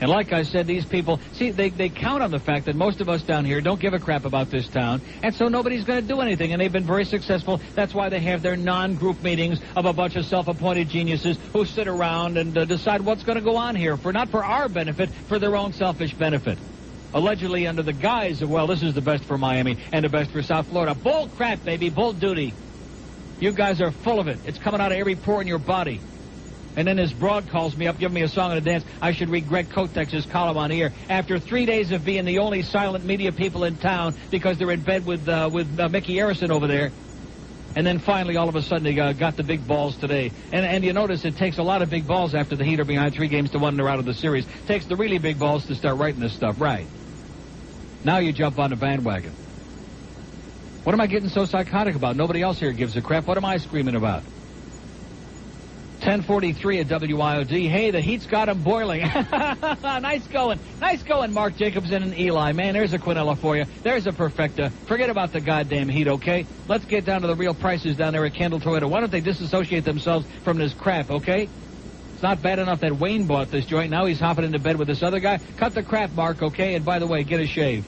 And like I said, these people, see, they count on the fact that most of us down here don't give a crap about this town, and so nobody's going to do anything, and they've been very successful. That's why they have their non-group meetings of a bunch of self-appointed geniuses who sit around and decide what's going to go on here, not for our benefit, for their own selfish benefit. Allegedly under the guise of, well, this is the best for Miami and the best for South Florida. Bull crap, baby, bull duty. You guys are full of it. It's coming out of every pore in your body. And then this broad calls me up, giving me a song and a dance. I should read Greg Kotex's column on here. After 3 days of being the only silent media people in town because they're in bed with Mickey Arison over there. And then finally, all of a sudden, they got the big balls today. And you notice it takes a lot of big balls after the Heat are behind 3-1 and they're out of the series. It takes the really big balls to start writing this stuff, right? Now you jump on the bandwagon. What am I getting so psychotic about? Nobody else here gives a crap. What am I screaming about? 10:43 at WIOD. Hey, the Heat's got him boiling. Nice going. Nice going, Mark Jacobson and Eli. Man, there's a Quinella for you. There's a perfecta. Forget about the goddamn Heat, okay? Let's get down to the real prices down there at Kendall Toyota. Why don't they disassociate themselves from this crap, okay? It's not bad enough that Wayne bought this joint. Now he's hopping into bed with this other guy. Cut the crap, Mark, okay? And by the way, get a shave.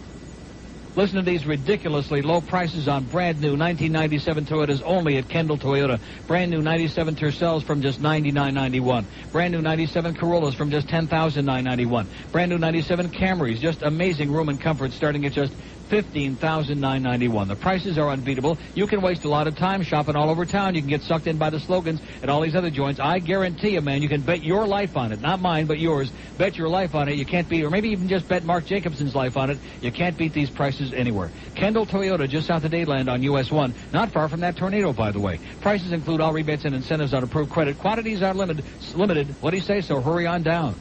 Listen to these ridiculously low prices on brand new 1997 Toyotas only at Kendall Toyota. Brand new 97 Tercels from just $99.91. Brand new 97 Corollas from just $10,991. Brand new 97 Camrys, just amazing room and comfort starting at just $15,991. The prices are unbeatable. You can waste a lot of time shopping all over town. You can get sucked in by the slogans at all these other joints. I guarantee you, man, you can bet your life on it. Not mine, but yours. Bet your life on it. You can't beat, or maybe even just bet Mark Jacobson's life on it. You can't beat these prices anywhere. Kendall Toyota, just south of Dayland on US 1. Not far from that tornado, by the way. Prices include all rebates and incentives on approved credit. Quantities are limited. What do you say? So hurry on down.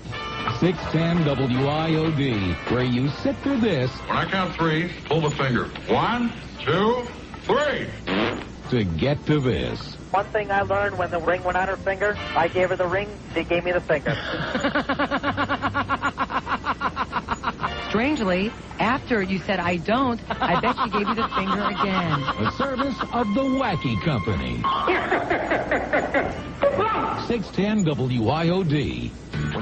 610 WIOD, where you sit for this. When I count three, pull the finger. 1, 2, 3. To get to this. One thing I learned when the ring went on her finger, I gave her the ring, she gave me the finger. Strangely, after you said I don't, I bet she gave you the finger again. A service of the Wacky Company. 610 WIOD.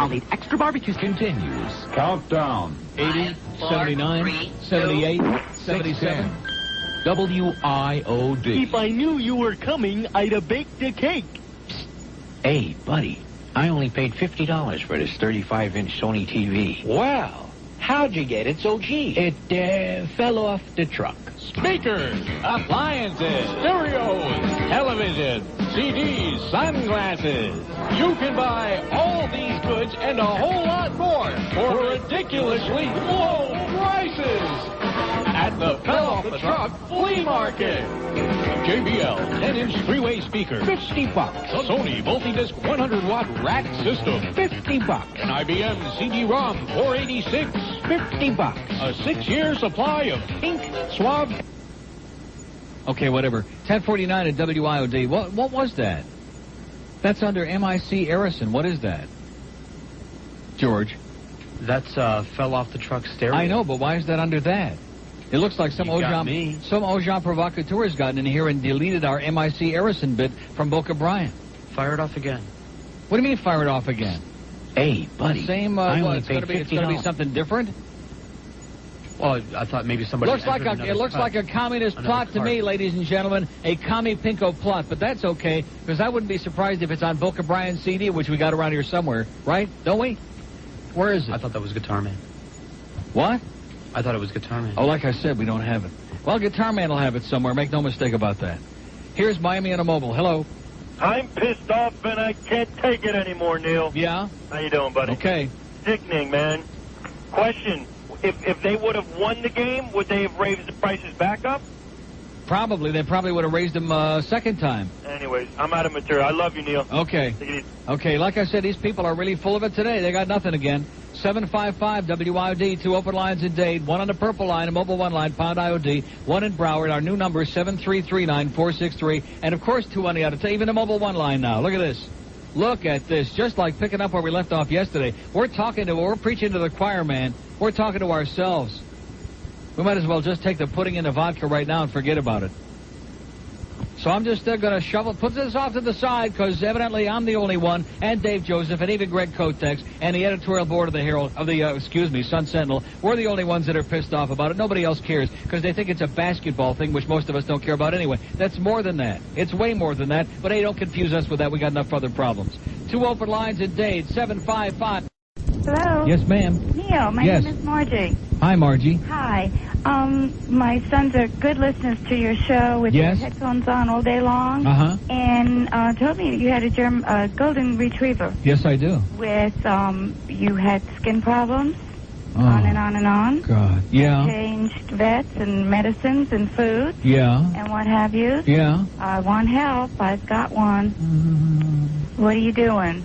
I'll need extra barbecues. Continues. Countdown. 80, 79, 78, 77. WIOD. If I knew you were coming, I'd have baked a cake. Hey, buddy, I only paid $50 for this 35-inch Sony TV. Wow. How'd you get it so cheap? It fell off the truck. Speakers, appliances, stereos, television, CDs, sunglasses. You can buy all these goods and a whole lot more for ridiculously low prices at the Fell Off the Truck Flea Market. JBL 10-inch three-way speaker, $50. A Sony multi-disc 100-watt rack system, $50. An IBM CD-ROM 486, $50. A 6-year supply of pink Suave. Okay, whatever. 1049 at WIOD. What was that? That's under Mickey Arison. What is that? George? That's Fell Off the Truck stereo. I know, but why is that under that? It looks like some Ojan provocateur has gotten in here and deleted our Mickey Arison bit from Boca Brian. Fire it off again. What do you mean fire it off again? Hey, buddy. The same, I only it's going paid to be something different? Well, I thought maybe somebody... It looks like a communist plot to me, ladies and gentlemen. A commie pinko plot, but that's okay, because I wouldn't be surprised if it's on Boca Brian's CD, which we got around here somewhere, right? Don't we? Where is it? I thought that was Guitar Man. What? I thought it was Guitar Man. Oh, like I said, we don't have it. Well, Guitar Man will have it somewhere. Make no mistake about that. Here's Miami on a mobile. Hello. I'm pissed off and I can't take it anymore, Neil. Yeah? How you doing, buddy? Okay. Sickening, man. Question. If they would have won the game, would they have raised the prices back up? Probably. They probably would have raised them a second time. Anyways, I'm out of material. I love you, Neil. Okay. Take it easy. Okay, like I said, these people are really full of it today. They got nothing again. 755 WIOD, 2 open lines in Dade, 1 on the purple line, a mobile 1 line, pound IOD, 1 in Broward. Our new number is 7339463, and of course 2 on the other. Even a mobile 1 line now. Look at this. Look at this. Just like picking up where we left off yesterday. We're preaching to the choir, man. We're talking to ourselves. We might as well just take the pudding in the vodka right now and forget about it. So I'm just going to put this off to the side, because evidently I'm the only one, and Dave Joseph, and even Greg Kotex, and the editorial board of the Herald, Sun Sentinel, we're the only ones that are pissed off about it. Nobody else cares, because they think it's a basketball thing, which most of us don't care about anyway. That's more than that. It's way more than that, but hey, don't confuse us with that. We got enough other problems. 2 open lines in Dade, 755. Hello? Yes, ma'am. Neil, my name is Margie. Hi, Margie. Hi. My sons are good listeners to your show with their headphones on all day long. Uh-huh. And told me you had a golden retriever. Yes, I do. With, you had skin problems, on and on and on. God. Yeah. Changed vets and medicines and food. Yeah. And what have you. Yeah. I want help. I've got one. What are you doing?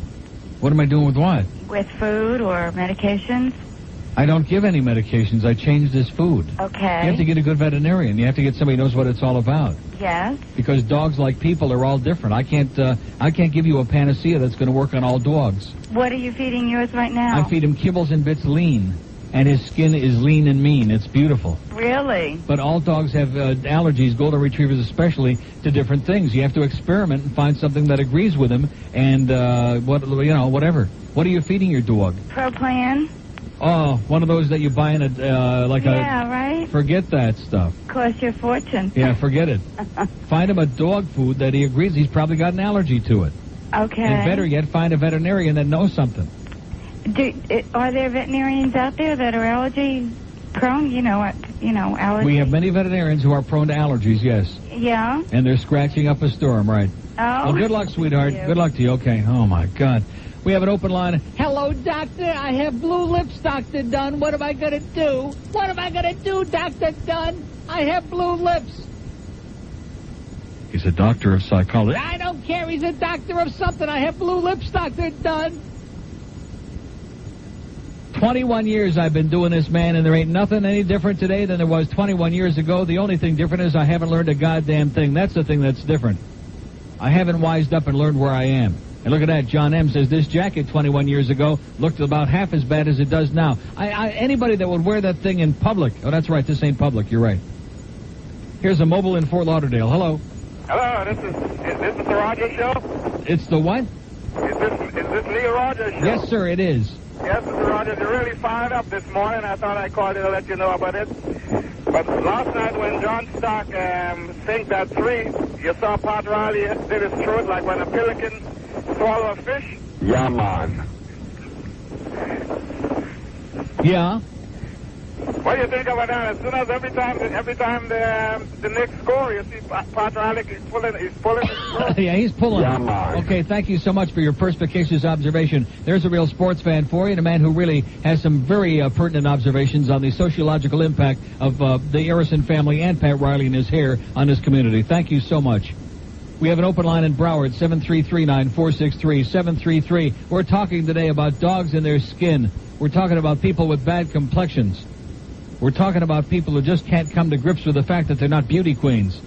What am I doing with what? With food or medications? I don't give any medications. I changed his food. Okay. You have to get a good veterinarian. You have to get somebody who knows what it's all about. Yes. Because dogs, like people, are all different. I can't give you a panacea that's going to work on all dogs. What are you feeding yours right now? I feed him kibbles and bits lean, and his skin is lean and mean. It's beautiful. Really? But all dogs have allergies, golden retrievers especially, to different things. You have to experiment and find something that agrees with him, and whatever. What are you feeding your dog? Pro-Plan. Oh, one of those that you buy in right? Forget that stuff. Cost you a fortune. Yeah, forget it. Find him a dog food that he agrees he's probably got an allergy to it. Okay. And better yet, find a veterinarian that knows something. Are there veterinarians out there that are allergy prone? Allergy. We have many veterinarians who are prone to allergies, yes. Yeah. And they're scratching up a storm, right? Oh. Well, good luck, sweetheart. Good luck to you. Okay. Oh, my God. We have an open line. Hello, doctor. I have blue lips, Dr. Dunn. What am I going to do? What am I going to do, Dr. Dunn? I have blue lips. He's a doctor of psychology. I don't care. He's a doctor of something. I have blue lips, Dr. Dunn. 21 years I've been doing this, man, and there ain't nothing any different today than there was 21 years ago. The only thing different is I haven't learned a goddamn thing. That's the thing that's different. I haven't wised up and learned where I am. And look at that. John M. says this jacket 21 years ago looked about half as bad as it does now. Anybody that would wear that thing in public. Oh, that's right. This ain't public. You're right. Here's a mobile in Fort Lauderdale. Hello. Hello, is this the Rogers show? It's the what? Is this Neil Rogers show? Yes, sir, it is. Yes, Mr. Rogers, you're really fired up this morning. I thought I'd call you to let you know about it. But last night when John Stock sank that 3, you saw Pat Riley did his throat like when a pelican swallow a fish? Yeah, man. Yeah. What do you think about that? As soon as every time the Knicks score, you see Pat Riley he's pulling his throat. Yeah, he's pulling. Yeah, man. Okay, thank you so much for your perspicacious observation. There's a real sports fan for you, and a man who really has some very pertinent observations on the sociological impact of the Arison family and Pat Riley and his hair on this community. Thank you so much. We have an open line in Broward, 733-9463-733. We're talking today about dogs and their skin. We're talking about people with bad complexions. We're talking about people who just can't come to grips with the fact that they're not beauty queens.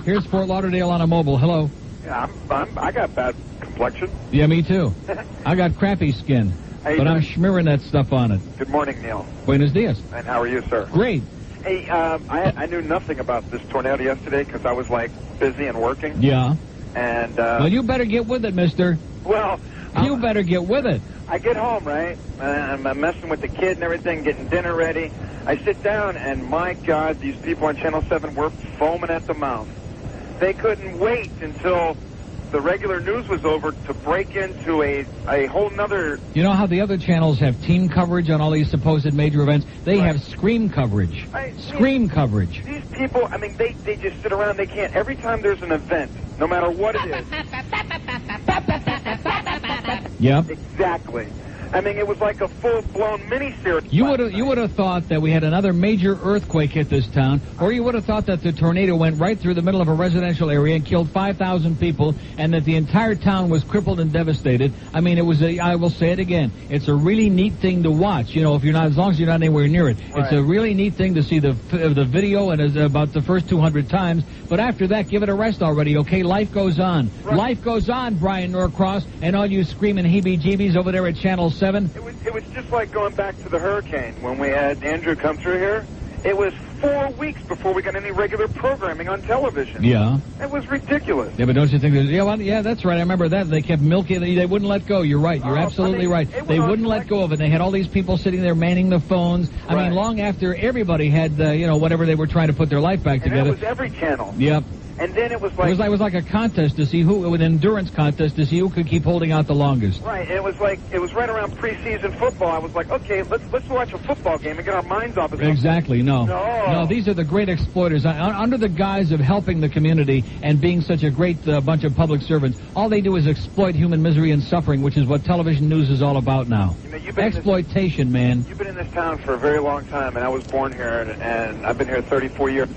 Here's Fort Lauderdale on a mobile. Hello. Yeah, I got bad complexion. Yeah, me too. I got crappy skin, but I'm smearing that stuff on it. Good morning, Neil. Buenos dias. And how are you, sir? Great. Hey, I knew nothing about this tornado yesterday because I was, busy and working. Yeah. And, well, you better get with it, mister. Well... You better get with it. I get home, right? I'm messing with the kid and everything, getting dinner ready. I sit down, and my God, these people on Channel 7 were foaming at the mouth. They couldn't wait until the regular news was over to break into a whole nother... You know how the other channels have team coverage on all these supposed major events? They have scream coverage. Scream coverage. These people, they just sit around. They can't. Every time there's an event, no matter what it is... Yep. Exactly. It was like a full-blown miniseries. You would have thought that we had another major earthquake hit this town, or you would have thought that the tornado went right through the middle of a residential area and killed 5,000 people, and that the entire town was crippled and devastated. I will say it again. It's a really neat thing to watch. If you're not, as long as you're not anywhere near it. Right. It's a really neat thing to see the video, and it's about the first 200 times. But after that, give it a rest already, okay? Life goes on. Right. Life goes on, Brian Norcross, and all you screaming heebie-jeebies over there at Channel 7. It was just like going back to the hurricane when we had Andrew come through here. It was 4 weeks before we got any regular programming on television. Yeah. It was ridiculous. Yeah, but don't you think yeah, that's right. I remember that. They kept milking it. They wouldn't let go. You're right. You're absolutely right. They wouldn't let go of it. They had all these people sitting there manning the phones. Right. Long after everybody had, whatever they were trying to put their life back together. And that was every channel. Yep. And then it was like... It was like a contest to see an endurance contest to see who could keep holding out the longest. Right, and it was right around preseason football. I was like, okay, let's watch a football game and get our minds off of it. Exactly, no, these are the great exploiters. Under the guise of helping the community and being such a great bunch of public servants, all they do is exploit human misery and suffering, which is what television news is all about now. Exploitation, man. You've been in this town for a very long time, and I was born here, and I've been here 34 years.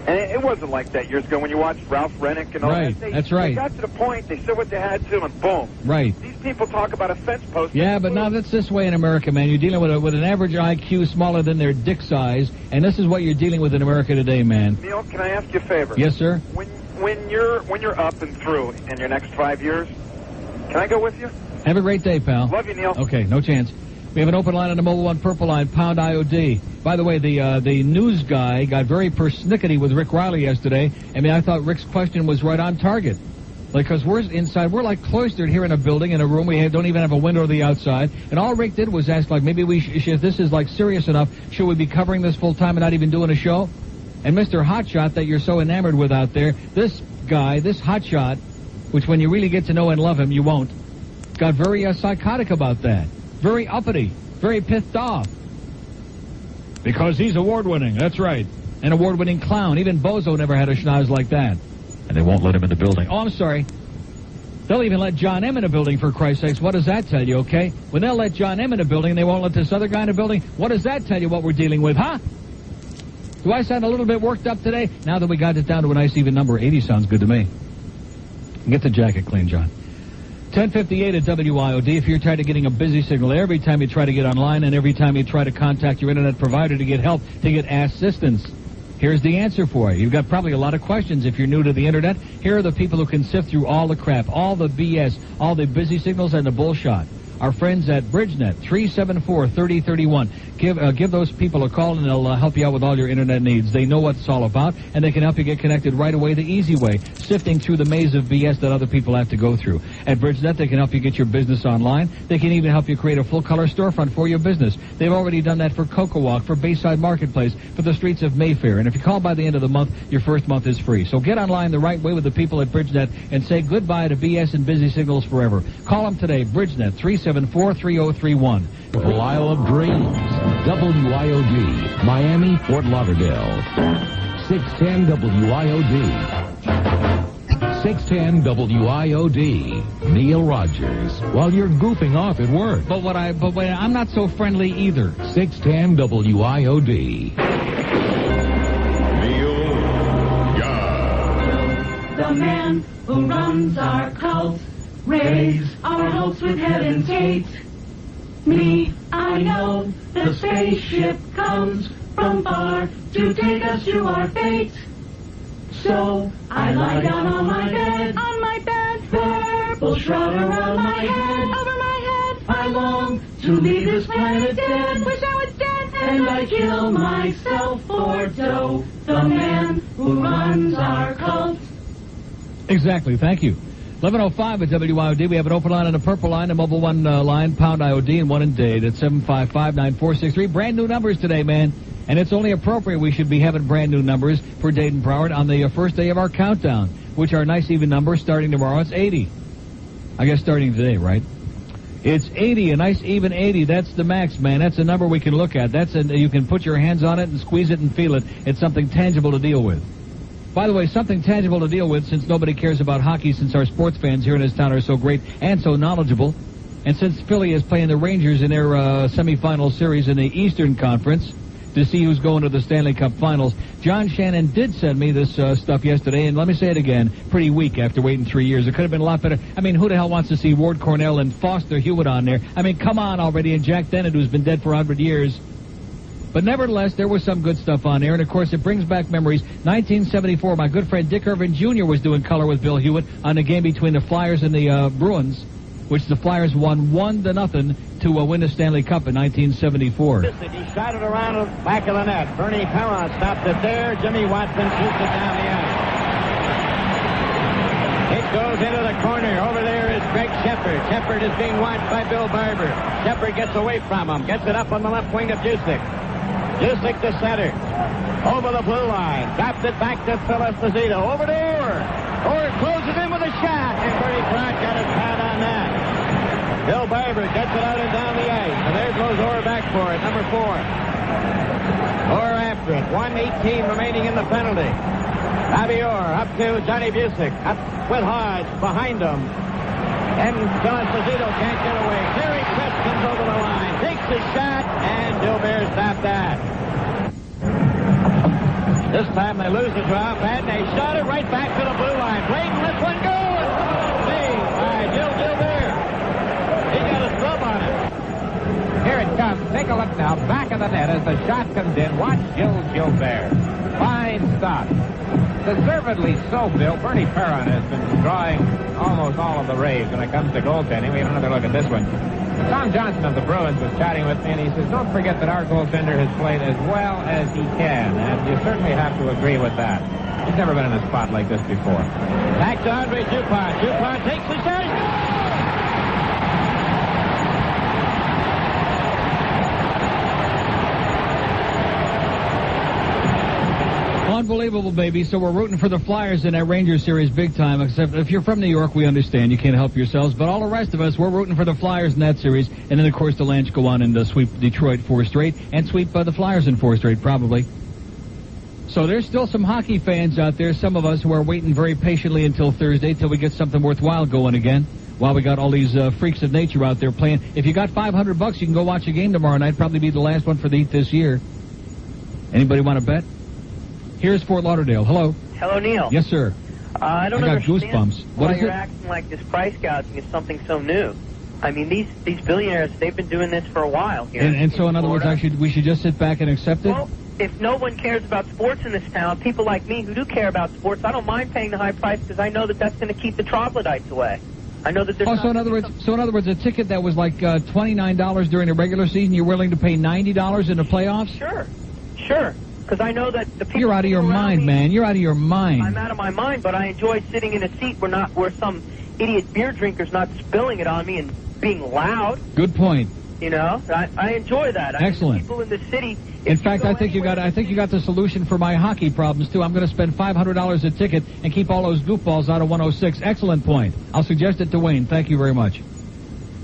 And it wasn't like that years ago when you watched Ralph Rennick and all that. That's right. They got to the point, they said what they had to, and boom. Right. These people talk about a fence post. Yeah, but now that's this way in America, man. You're dealing with an average IQ smaller than their dick size, and this is what you're dealing with in America today, man. Neil, can I ask you a favor? Yes, sir. When you're up and through in your next 5 years, can I go with you? Have a great day, pal. Love you, Neil. Okay, no chance. We have an open line on the mobile one, purple line, pound IOD. By the way, the news guy got very persnickety with Rick Riley yesterday. I thought Rick's question was right on target. Because we're inside, we're like cloistered here in a building, in a room. We don't even have a window to the outside. And all Rick did was ask, maybe if this is serious enough, should we be covering this full time and not even doing a show? And Mr. Hotshot that you're so enamored with out there, this guy, this Hotshot, which when you really get to know and love him, you won't, got very psychotic about that. Very uppity, very pissed off. Because he's award-winning, that's right. An award-winning clown. Even Bozo never had a schnoz like that. And they won't let him in the building. Oh, I'm sorry. They'll even let John M. in the building, for Christ's sakes. What does that tell you, okay? When they'll let John M. in the building, they won't let this other guy in the building. What does that tell you what we're dealing with, huh? Do I sound a little bit worked up today? Now that we got it down to a nice even number, 80 sounds good to me. Get the jacket clean, John. 10:58 at WIOD. If you're tired of getting a busy signal every time you try to get online and every time you try to contact your internet provider to get help, to get assistance, here's the answer for you. You've got probably a lot of questions if you're new to the internet. Here are the people who can sift through all the crap, all the BS, all the busy signals and the bullshit. Our friends at BridgeNet, 374-3031. Give those people a call, and they'll help you out with all your internet needs. They know what it's all about, and they can help you get connected right away the easy way, sifting through the maze of BS that other people have to go through. At BridgeNet, they can help you get your business online. They can even help you create a full-color storefront for your business. They've already done that for Cocoa Walk, for Bayside Marketplace, for the streets of Mayfair. And if you call by the end of the month, your first month is free. So get online the right way with the people at BridgeNet and say goodbye to BS and busy signals forever. Call them today, BridgeNet, 374-3031. For Isle of Dreams, WIOD, Miami, Fort Lauderdale. 610 WIOD. 610 WIOD. Neil Rogers. While you're goofing off at work. But wait, I'm not so friendly either. 610 WIOD. The man who runs our cult, raise our hopes with heaven's hate. Me, I know the spaceship comes from far to take us to our fate. So I lie down on my bed, purple shroud around my head, over my head. I long to leave this planet dead, wish I was dead, and I kill myself for dough. The man who runs our cult. Exactly, thank you. 11:05 at WIOD. We have an open line and a purple line, a mobile one line, pound IOD, and one in Dade at 755-9463. Brand new numbers today, man. And it's only appropriate we should be having brand new numbers for Dade and Broward on the first day of our countdown, which are nice even numbers starting tomorrow. It's 80. I guess starting today, right? It's 80, a nice even 80. That's the max, man. That's a number we can look at. You can put your hands on it and squeeze it and feel it. It's something tangible to deal with. By the way, something tangible to deal with, since nobody cares about hockey, since our sports fans here in this town are so great and so knowledgeable, and since Philly is playing the Rangers in their semifinal series in the Eastern Conference to see who's going to the Stanley Cup Finals, John Shannon did send me this stuff yesterday, and let me say it again, pretty weak after waiting 3 years. It could have been a lot better. I mean, who the hell wants to see Ward Cornell and Foster Hewitt on there? I mean, come on already, and Jack Dennett, who's been dead for 100 years. But nevertheless, there was some good stuff on there, and of course it brings back memories. 1974, my good friend Dick Irvin Jr. was doing color with Bill Hewitt on the game between the Flyers and the Bruins, which the Flyers won 1-0 to win the Stanley Cup in 1974. He shot it around the back of the net. Bernie Perron stopped it there. Jimmy Watson shoots it down the ice. It goes into the corner. Over there is Greg Shepard. Shepard is being watched by Bill Barber. Shepard gets away from him. Gets it up on the left wing of Jusic. Jusic to center. Over the blue line. Drops it back to Phil Esposito. Over to Orr. Orr closes in with a shot. And Bernie Pratt got his pad on that. Bill Barber gets it out and down the ice. And there goes Orr back for it. Number 4. Orr after it. 1:18 remaining in the penalty. Bobby Orr up to Johnny Busick. Up with Hodge behind him. And Phil Esposito can't get away. Gary Chris comes over the line. Takes a shot. And Bill Bear stopped that. This time they lose the draw, and they shot it right back to the blue line. Braden lets one go. Saved by Jill Bear. He got a scrub on it. Here it comes. Take a look now. Back of the net as the shot comes in. Watch Jill Bear. Fine stop. Deservedly so, Bill. Bernie Perron has been drawing almost all of the raves when it comes to goaltending. We have another look at this one. Tom Johnson of the Bruins was chatting with me, and he says, don't forget that our goaltender has played as well as he can, and you certainly have to agree with that. He's never been in a spot like this before. Back to Andre Dupont. Dupont takes the shot. Unbelievable, baby. So we're rooting for the Flyers in that Rangers series big time, except if you're from New York, we understand. You can't help yourselves. But all the rest of us, we're rooting for the Flyers in that series. And then, of course, the Lanch go on and sweep Detroit 4 straight and sweep the Flyers in 4 straight, probably. So there's still some hockey fans out there, some of us who are waiting very patiently until Thursday till we get something worthwhile going again. While we got all these freaks of nature out there playing. If you got $500, you can go watch a game tomorrow night. Probably be the last one for the Heat this year. Anybody want to bet? Here's Fort Lauderdale. Hello. Hello, Neil. Yes, sir. I don't got understand goosebumps. What why is you're it? acting like this price gouging is something so new. I mean, these billionaires, they've been doing this for a while here. And so, in other words, Florida. we should just sit back and accept it? Well, if no one cares about sports in this town, people like me who do care about sports, I don't mind paying the high price because I know that that's going to keep the troglodytes away. I know that there's so in other words, a ticket that was like $29 during the regular season, you're willing to pay $90 in the playoffs? Sure. Because I know that the people... You're out of your mind, man. You're out of your mind. I'm out of my mind, but I enjoy sitting in a seat where some idiot beer drinker's not spilling it on me and being loud. Good point. You know, I enjoy that. Excellent. I mean, the people in the city... In fact, I think you got the solution for my hockey problems too. I'm going to spend $500 a ticket and keep all those goofballs out of 106. Excellent point. I'll suggest it to Wayne. Thank you very much.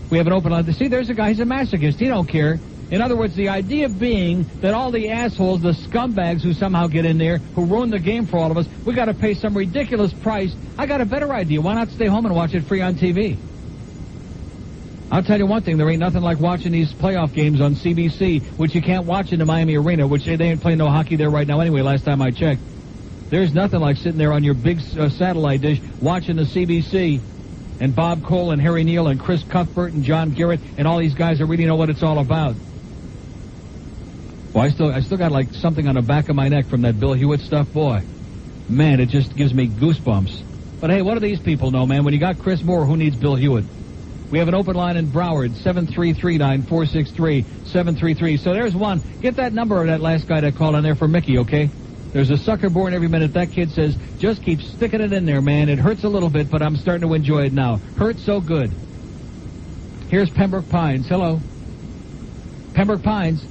We have an open line. See, there's a guy. He's a masochist. He don't care. In other words, the idea being that all the assholes, the scumbags who somehow get in there, who ruin the game for all of us, we got to pay some ridiculous price. I got a better idea. Why not stay home and watch it free on TV? I'll tell you one thing, there ain't nothing like watching these playoff games on CBC, which you can't watch in the Miami Arena, which they ain't playing no hockey there right now anyway, last time I checked. There's nothing like sitting there on your big satellite dish watching the CBC, and Bob Cole and Harry Neal and Chris Cuthbert and John Garrett and all these guys that really know what it's all about. Well, I still got like something on the back of my neck from that Bill Hewitt stuff, boy. Man, it just gives me goosebumps. But hey, what do these people know, man? When you got Chris Moore, who needs Bill Hewitt? We have an open line in Broward, 733-9463-733. So there's one. Get that number of that last guy that called on there for Mickey, okay? There's a sucker born every minute. That kid says, just keep sticking it in there, man. It hurts a little bit, but I'm starting to enjoy it now. Hurts so good. Here's Pembroke Pines. Hello. Pembroke Pines.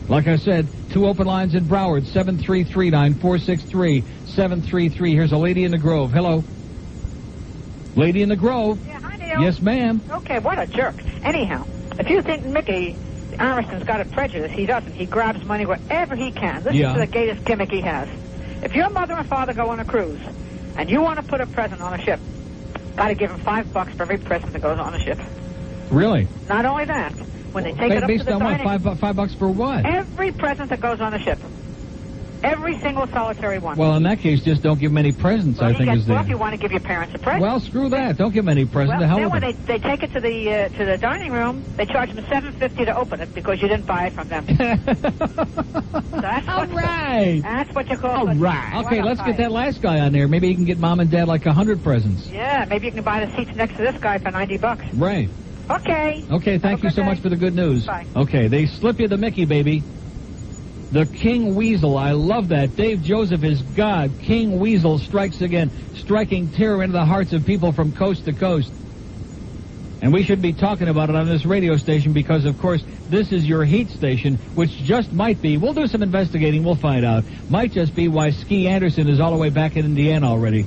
Like I said, two open lines in Broward, 733-9463-733. Here's a lady in the Grove. Hello. Lady in the Grove. Yeah, hi, Neil. Yes, ma'am. Okay, what a jerk. Anyhow, if you think Mickey Arison's got a prejudice, he doesn't. He grabs money wherever he can. Listen to the greatest gimmick he has. If your mother and father go on a cruise, and you want to put a present on a ship, got to give them $5 for every present that goes on a ship. Really? Not only that, when they take it up to the dining... $5 for what? Every present that goes on a ship. Every single solitary one. Well, in that case, just don't give them any presents, I think is the... Well, if you want to give your parents a present. Well, screw that. Don't give them any presents. Well, The hell then with when them. they take it to the dining room, they charge them $7.50 to open it because you didn't buy it from them. So that's All right. That's what you call... All right. Okay, let's get that last guy on there. Maybe he can get Mom and Dad like 100 presents. Yeah, maybe you can buy the seats next to this guy for $90. Right. Okay. Okay, thank you so much for the good news. Bye. Okay, they slip you the Mickey, baby. The King Weasel, I love that. Dave Joseph is God. King Weasel strikes again, striking terror into the hearts of people from coast to coast. And we should be talking about it on this radio station because, of course, this is your heat station, which just might be, we'll do some investigating, we'll find out, might just be why Ski Anderson is all the way back in Indiana already.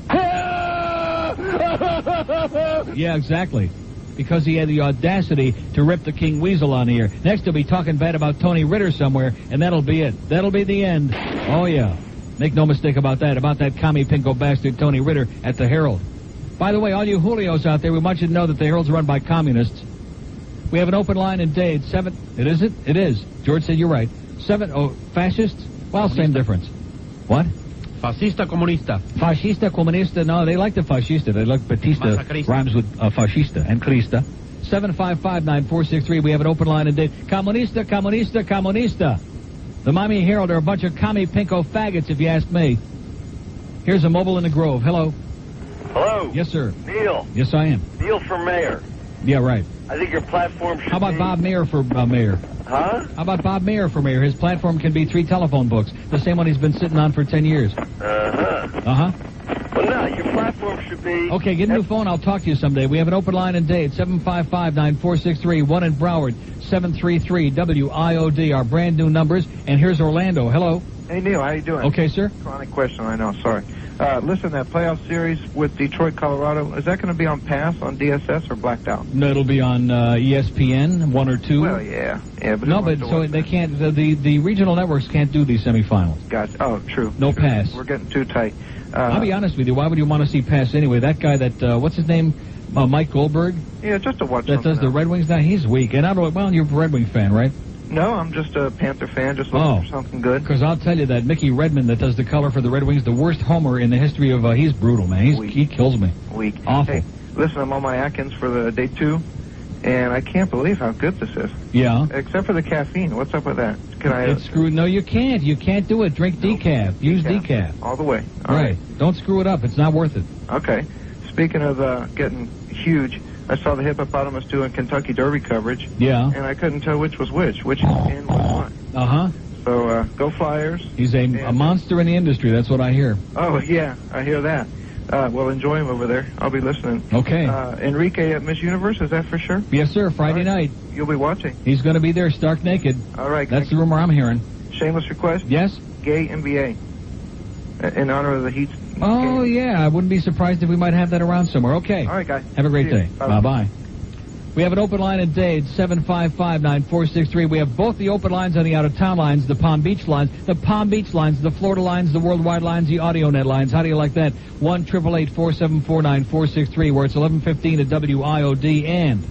Yeah, exactly. Because he had the audacity to rip the King Weasel on the air. Next, he'll be talking bad about Tony Ritter somewhere, and that'll be it. That'll be the end. Oh, yeah. Make no mistake about that commie pinko bastard Tony Ritter at the Herald. By the way, all you Julios out there, we want you to know that the Herald's run by communists. We have an open line in Dade. It is. George said you're right. Fascists? Well, same difference. What? Fascista comunista. Fascista comunista. No, they like the fascista. They like Batista. Masacrista. Rhymes with fascista and Crista. 755-9463. We have an open line in Dade. Comunista, comunista, comunista. The Miami Herald are a bunch of commie pinko faggots, if you ask me. Here's a mobile in the Grove. Hello. Hello. Yes, sir. Neil. Yes, I am. Neil for mayor. Yeah, right. I think your platform should How about be... Bob Mayer for mayor? Huh? How about Bob Mayer for mayor? His platform can be 3 telephone books, the same one he's been sitting on for 10 years. Uh-huh. Uh-huh. Well, no, your platform should be... Okay, get a new phone. I'll talk to you someday. We have an open line in Dade, 755-9463, one in Broward, 733-WIOD, our brand new numbers. And here's Orlando. Hello. Hey, Neil, how you doing? Okay, sir. Chronic question, I know, sorry. Listen, that playoff series with Detroit, Colorado, is that going to be on Pass, on DSS, or blacked out? No, it'll be on ESPN, 1 or 2. Well, yeah. But no, but so they can't, the regional networks can't do these semifinals. Gotcha. Oh, true. No Pass. We're getting too tight. I'll be honest with you, why would you want to see Pass anyway? That guy that, what's his name? Mike Goldberg? Yeah, just to watch that does the Red Wings now, he's weak. And I don't, well, you're a Red Wing fan, right? No, I'm just a Panther fan, just looking for something good. Because I'll tell you that Mickey Redmond that does the color for the Red Wings, the worst homer in the history of, he's brutal, man. He kills me. Weak. Awful. Hey, listen, I'm on my Atkins for the day 2, and I can't believe how good this is. Yeah. Except for the caffeine. What's up with that? Can I? It's screwed. No, you can't. You can't do it. Drink decaf. Use decaf. All the way. All right. Don't screw it up. It's not worth it. Okay. Speaking of getting huge, I saw the hippopotamus doing Kentucky Derby coverage. Yeah. And I couldn't tell which was which and what. Uh-huh. So, go Flyers. He's a monster in the industry. That's what I hear. Oh, yeah. I hear that. Well, enjoy him over there. I'll be listening. Okay. Enrique at Miss Universe, is that for sure? Yes, sir. Friday night. You'll be watching. He's going to be there stark naked. All right. That's the rumor I'm hearing. Shameless request? Yes? Gay NBA. In honor of the Heat. Oh, yeah. I wouldn't be surprised if we might have that around somewhere. Okay. All right, guys. Have a great day. Bye-bye. Bye-bye. We have an open line at Dade, 755-9463. We have both the open lines and the out-of-town lines, the Palm Beach lines, the Florida lines, the worldwide lines, the AudioNet lines. How do you like that? 1-888-474-9463, where it's 11:15 at WIOD. And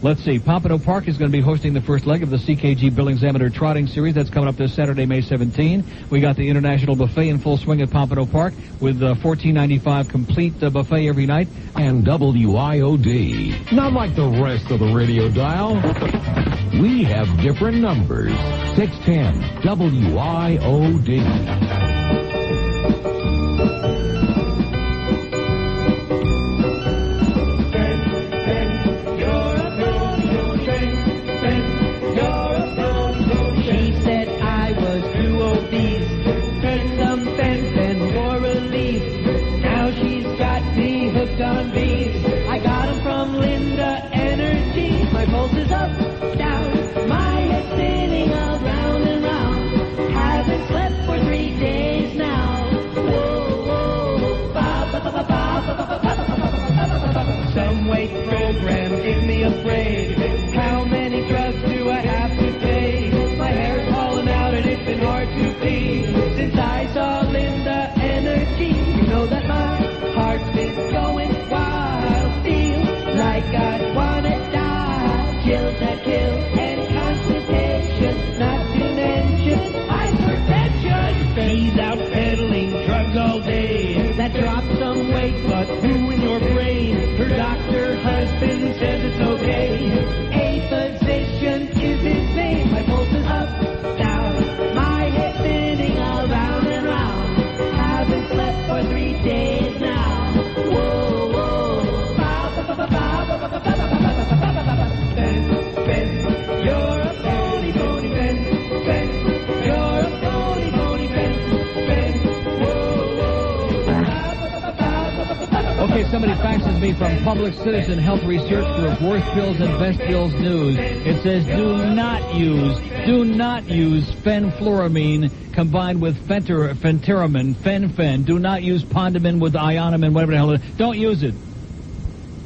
let's see, Pompano Park is going to be hosting the first leg of the CKG Billings Amateur Trotting Series. That's coming up this Saturday, May 17. We got the International Buffet in full swing at Pompano Park with $14.95 complete buffet every night. And WIOD. Not like the rest of the radio dial. We have different numbers. 610 WIOD. Somebody faxes me from Public Citizen Health Research Group, Worth Pills and Best Pills News. It says do not use fenfluramine combined with fentiramin, fen. Do not use Pondamin with ionomin, whatever the hell it is. Don't use it.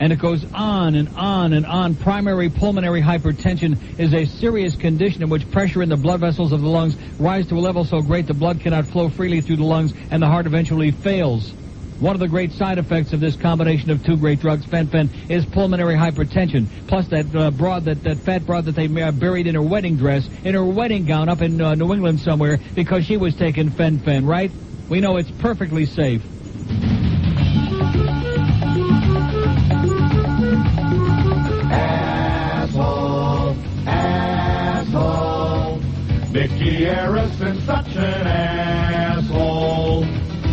And it goes on and on and on. Primary pulmonary hypertension is a serious condition in which pressure in the blood vessels of the lungs rise to a level so great the blood cannot flow freely through the lungs and the heart eventually fails. One of the great side effects of this combination of two great drugs, fen, is pulmonary hypertension. Plus that that fat broad that they buried in her wedding dress, in her wedding gown up in New England somewhere because she was taking fen, right? We know it's perfectly safe. Asshole. Mickey Arison, such an asshole.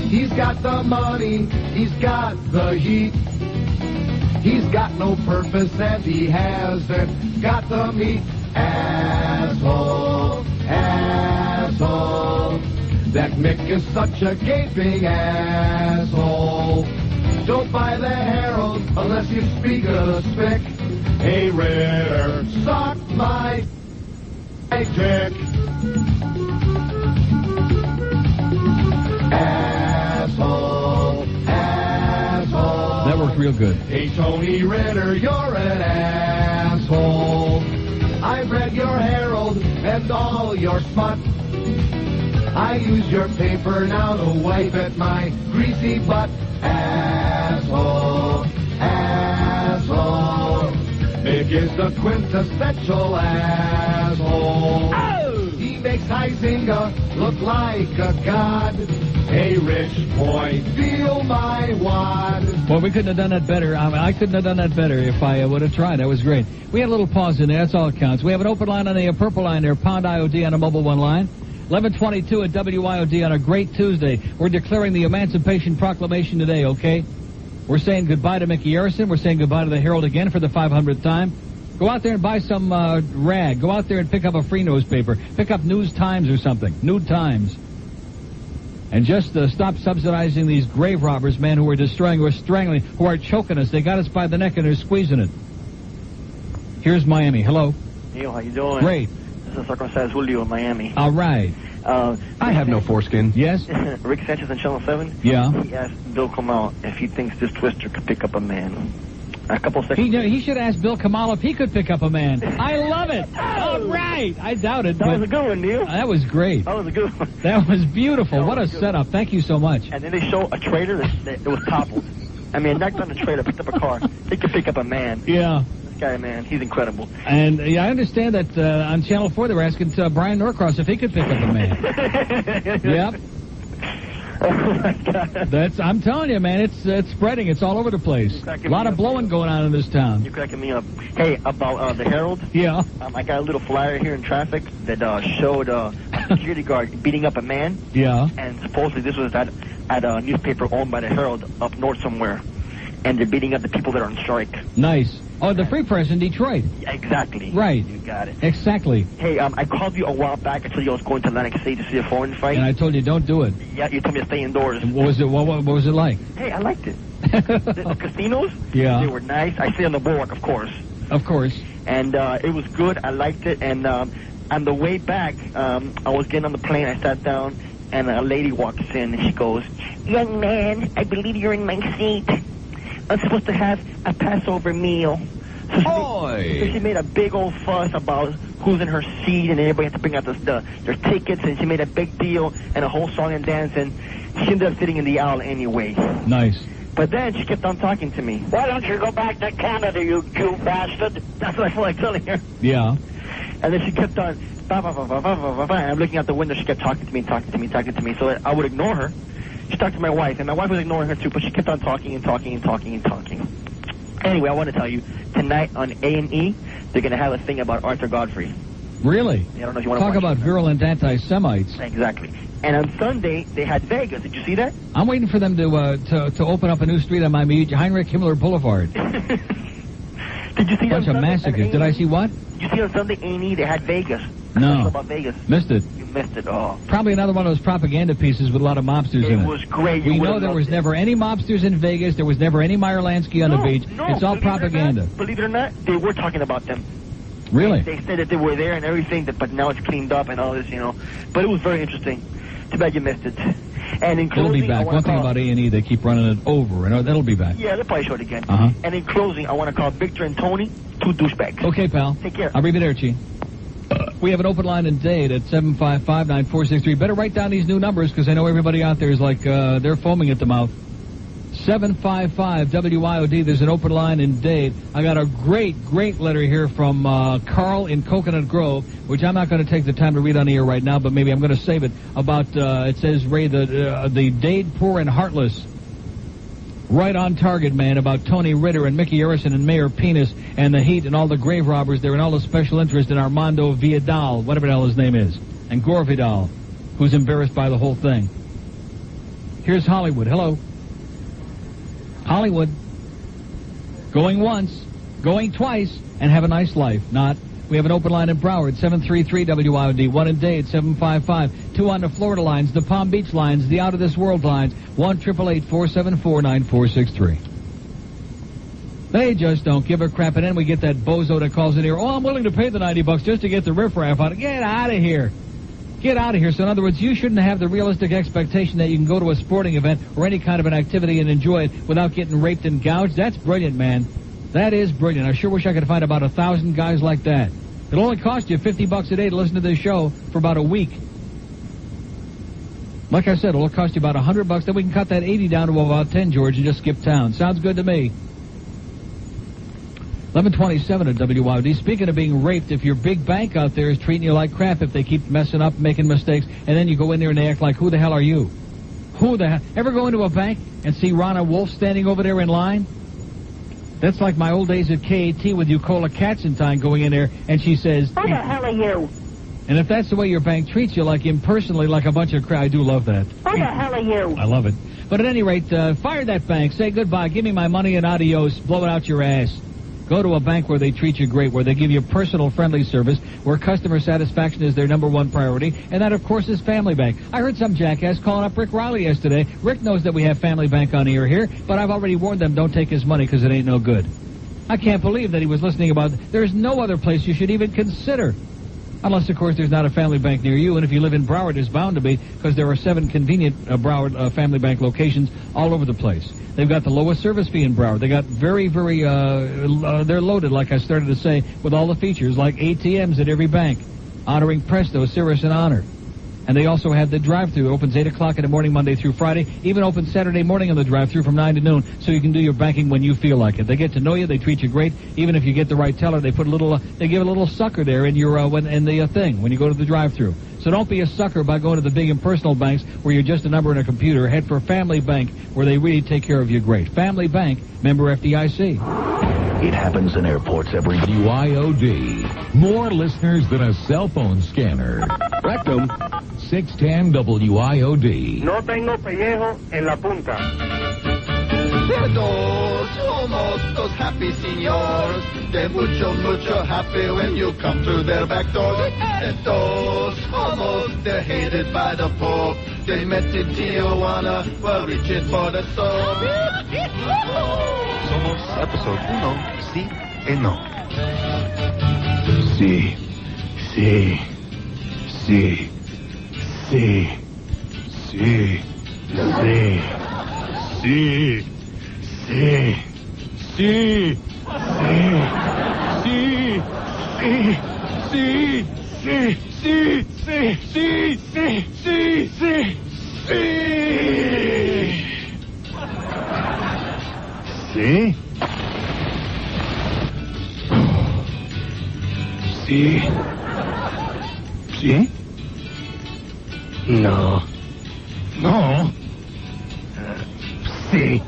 He's got the money, he's got the heat. He's got no purpose and he hasn't got the meat. Asshole, asshole. That Mick is such a gaping asshole. Don't buy the Herald unless you speak of the spick. Hey, Ritter, suck my dick. Asshole, asshole. That worked real good. Hey, Tony Ritter, you're an asshole. I've read your Herald and all your smut. I use your paper now to wipe at my greasy butt. Asshole, asshole. Mick is is the quintessential asshole. Oh! He makes Heisinger look like a god. Hey, Rich boy, feel my wad. Well, we couldn't have done that better. I couldn't have done that better if I would have tried. That was great. We had a little pause in there. That's all it counts. We have an open line on the purple line there, pound IOD on a mobile one line. 11:22 at WIOD on a great Tuesday. We're declaring the Emancipation Proclamation today, okay? We're saying goodbye to Mickey Arison. We're saying goodbye to the Herald again for the 500th time. Go out there and buy some rag. Go out there and pick up a free newspaper. Pick up News Times or something. New Times. And just stop subsidizing these grave robbers, man, who are destroying, who are strangling, who are choking us. They got us by the neck and they're squeezing it. Here's Miami. Hello. Neil, how you doing? Great. This is Circumcised Julio in Miami. All right. I have no foreskin. Yes? Rick Sanchez on Channel 7? Yeah. He asked Bill Kamau if he thinks this twister could pick up a man. A couple seconds. He should ask Bill Kamau if he could pick up a man. I love it. All right. I doubt it. That was a good one, Neil. That was great. That was a good one. That was beautiful. What a setup. Thank you so much. And then they show a trailer that was toppled. I mean, knocked on a trailer, picked up a car. They could pick up a man. Yeah. This guy, man, he's incredible. And I understand that on Channel 4 they were asking Brian Norcross if he could pick up a man. Yep. Oh, my God. I'm telling you, man, it's spreading. It's all over the place. A lot of blowing going on in this town. You're cracking me up. Hey, about the Herald. Yeah. I got a little flyer here in traffic that showed a security guard beating up a man. Yeah. And supposedly this was at a newspaper owned by the Herald up north somewhere. And they're beating up the people that are on strike. Nice. Oh, the Free Press in Detroit. Exactly. Right. You got it. Exactly. Hey, I called you a while back. I told you I was going to Atlantic City to see a foreign fight. And I told you don't do it. Yeah, you told me to stay indoors. What was it? What was it like? Hey, I liked it. The casinos? Yeah. They were nice. I stayed on the boardwalk, of course. Of course. And it was good. I liked it. And on the way back, I was getting on the plane. I sat down, and a lady walks in, and she goes, "Young man, I believe you're in my seat. I'm supposed to have a Passover meal." So she made a big old fuss about who's in her seat, and everybody had to bring out their tickets, and she made a big deal and a whole song and dance, and she ended up sitting in the aisle anyway. Nice. But then she kept on talking to me. Why don't you go back to Canada, you Jew bastard? That's what I feel like telling her. Yeah. And then she kept on, and I'm looking out the window. She kept talking to me. So I would ignore her. She talked to my wife, and my wife was ignoring her too, but she kept on talking. Anyway, I want to tell you, tonight on A&E, they're going to have a thing about Arthur Godfrey. Really? I don't know if you want to talk about virulent anti-Semites. Exactly. And on Sunday, they had Vegas. Did you see that? I'm waiting for them to open up a new street on Miami, Heinrich Himmler Boulevard. Did you see bunch of massacres. Did I see what? Did you see on Sunday A&E they had Vegas? No. About Vegas. Missed it. You missed it. Oh. Probably another one of those propaganda pieces with a lot of mobsters in it. It was great. We know there was never any mobsters in Vegas. There was never any Meyer Lansky on the beach. No, it's all propaganda. Believe it or not, they were talking about them. Really? They said that they were there and everything, but now it's cleaned up and all this, But it was very interesting. Too bad you missed it. And in closing, it'll be back. One thing about A&E, they keep running it over, and that'll be back. Yeah, they'll probably show it again. Uh-huh. And in closing, I want to call Victor and Tony two douchebags. Okay, pal. Take care. Arrivederci. We have an open line in Dade at 755-9463. Better write down these new numbers because I know everybody out there is like they're foaming at the mouth. 755-WIOD. There's an open line in Dade. I got a great letter here from Carl in Coconut Grove, which I'm not going to take the time to read on the air right now, but maybe I'm going to save it. About, it says, Ray, the Dade Poor and Heartless. Right on target, man, about Tony Ritter and Mickey Arison and Mayor Penis and the Heat and all the grave robbers there and all the special interest in Armando Vidal, whatever the hell his name is, and Gore Vidal, who's embarrassed by the whole thing. Here's Hollywood. Hello. Hollywood. Going once, going twice, and have a nice life. Not. We have an open line in Broward, 733-WIOD, 1 in Dade, 755, 2 on the Florida lines, the Palm Beach lines, the Out of This World lines, 1-888-474-9463. They just don't give a crap, and then we get that bozo that calls in here, oh, I'm willing to pay the $90 just to get the riffraff out. Get out of here. Get out of here. So in other words, you shouldn't have the realistic expectation that you can go to a sporting event or any kind of an activity and enjoy it without getting raped and gouged. That's brilliant, man. That is brilliant. I sure wish I could find about 1,000 guys like that. It'll only cost you $50 a day to listen to this show for about a week. Like I said, it'll cost you about $100. Then we can cut that 80 down to about 10, George, and just skip town. Sounds good to me. 11:27 at WIOD. Speaking of being raped, if your big bank out there is treating you like crap, if they keep messing up, making mistakes, and then you go in there and they act like, who the hell are you? Who the hell? Ever go into a bank and see Ronna Wolf standing over there in line? That's like my old days at KAT with Ucola Katzenstein going in there, and she says, who the hell are you? And if that's the way your bank treats you, like impersonally, like a bunch of crap, I do love that. Who the hell are you? I love it. But at any rate, fire that bank, say goodbye, give me my money and adios, blow it out your ass. Go to a bank where they treat you great, where they give you personal, friendly service, where customer satisfaction is their number one priority, and that, of course, is Family Bank. I heard some jackass calling up Rick Riley yesterday. Rick knows that we have Family Bank on the air here, but I've already warned them, don't take his money because it ain't no good. I can't believe that he was listening about, there's no other place you should even consider. Unless, of course, there's not a Family Bank near you, and if you live in Broward, there's bound to be, because there are 7 convenient Broward Family Bank locations all over the place. They've got the lowest service fee in Broward. They got very, they're loaded, like I started to say, with all the features, like ATMs at every bank, honoring Presto, Cirrus, and Honor. And they also have the drive-thru. It opens 8 o'clock in the morning, Monday through Friday. Even open Saturday morning on the drive-thru from 9 to noon, so you can do your banking when you feel like it. They get to know you. They treat you great. Even if you get the right teller, they put a little, they give a little sucker there in your in the thing when you go to the drive-thru. So don't be a sucker by going to the big impersonal banks where you're just a number in a computer. Head for Family Bank, where they really take care of you great. Family Bank, member FDIC. It happens in airports every WIOD. More listeners than a cell phone scanner. Rectum. 610 WIOD. No tengo pellejo en la punta. Todos somos those happy seniors. They're mucho happy when you come through their back doors. Todos somos, they're hated by the Pope. They met in Tijuana, were reaching for the soul. Somos episode 1, sí y no. Sí, sí, sí, sí, sí, sí, sí. Sí, sí, sí, sí, sí, sí, sí, sí, sí, sí, sí, sí. Sí. Sí. Sí. No. No. Sí.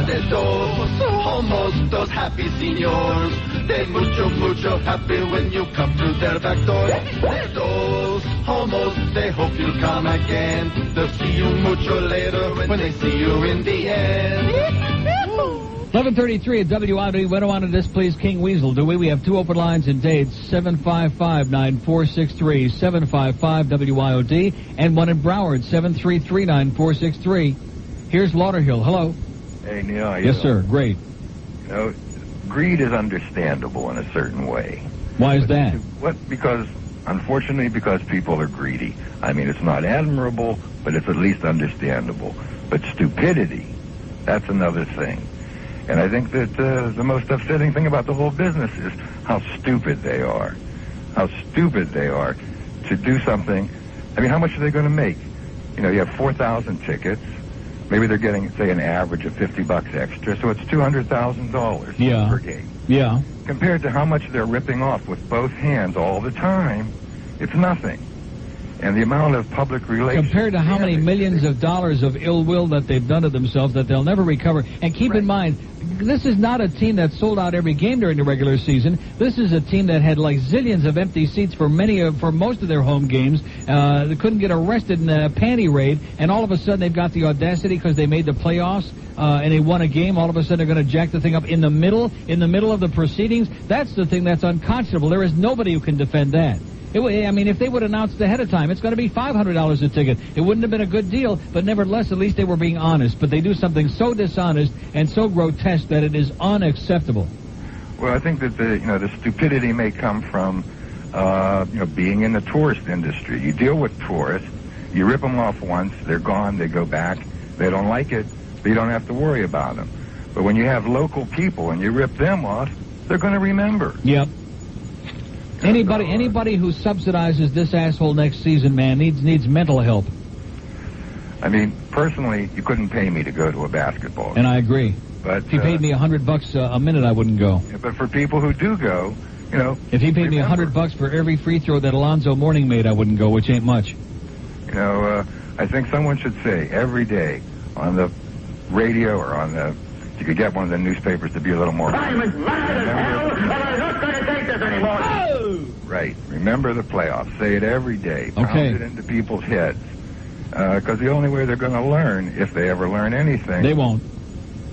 De todos somos those happy seniors. They mucho happy when you come through their back door. De todos homos, they hope you'll come again. They'll see you mucho later when they see you in the end. 11:33 at WIOD. We don't want to displease King Weasel, do we? We have 2 open lines in dates, 755-9463, 755-WIOD, and 1 in Broward, 733-9463. Here's Lauderhill. Hello. Hey, Neil. Yes, sir. Great. You know, greed is understandable in a certain way. Why is that? Unfortunately, because people are greedy. I mean, it's not admirable, but it's at least understandable. But stupidity, that's another thing. And I think that the most upsetting thing about the whole business is how stupid they are. How stupid they are to do something. I mean, how much are they going to make? You know, you have 4,000 tickets. Maybe they're getting, say, an average of $50 extra, so it's $200,000 per game. Yeah. Compared to how much they're ripping off with both hands all the time, it's nothing. And the amount of public relations... Compared to how many millions of dollars of ill will that they've done to themselves that they'll never recover. And keep in mind, this is not a team that sold out every game during the regular season. This is a team that had like zillions of empty seats for most of their home games. They couldn't get arrested in a panty raid, and all of a sudden they've got the audacity because they made the playoffs and they won a game. All of a sudden they're going to jack the thing up in the middle of the proceedings. That's the thing that's unconscionable. There is nobody who can defend that. I mean, if they would announce ahead of time, it's going to be $500 a ticket. It wouldn't have been a good deal, but nevertheless, at least they were being honest. But they do something so dishonest and so grotesque that it is unacceptable. Well, I think that the stupidity may come from being in the tourist industry. You deal with tourists, you rip them off once, they're gone, they go back, they don't like it, but you don't have to worry about them. But when you have local people and you rip them off, they're going to remember. Yep. Anybody who subsidizes this asshole next season, man, needs mental help. I mean, personally, you couldn't pay me to go to a basketball game. And I agree. But if he paid me $100 a minute, I wouldn't go. But for people who do go, you know, if he paid me $100 for every free throw that Alonzo Mourning made, I wouldn't go, which ain't much. You know, I think someone should say every day on the radio or on the, you could get one of the newspapers to be a little more. I'm as mad as hell, and I'm not going to take this anymore. Oh! Right. Remember the playoffs. Say it every day. Okay. Pound it into people's heads. Because the only way they're going to learn, if they ever learn anything. They won't.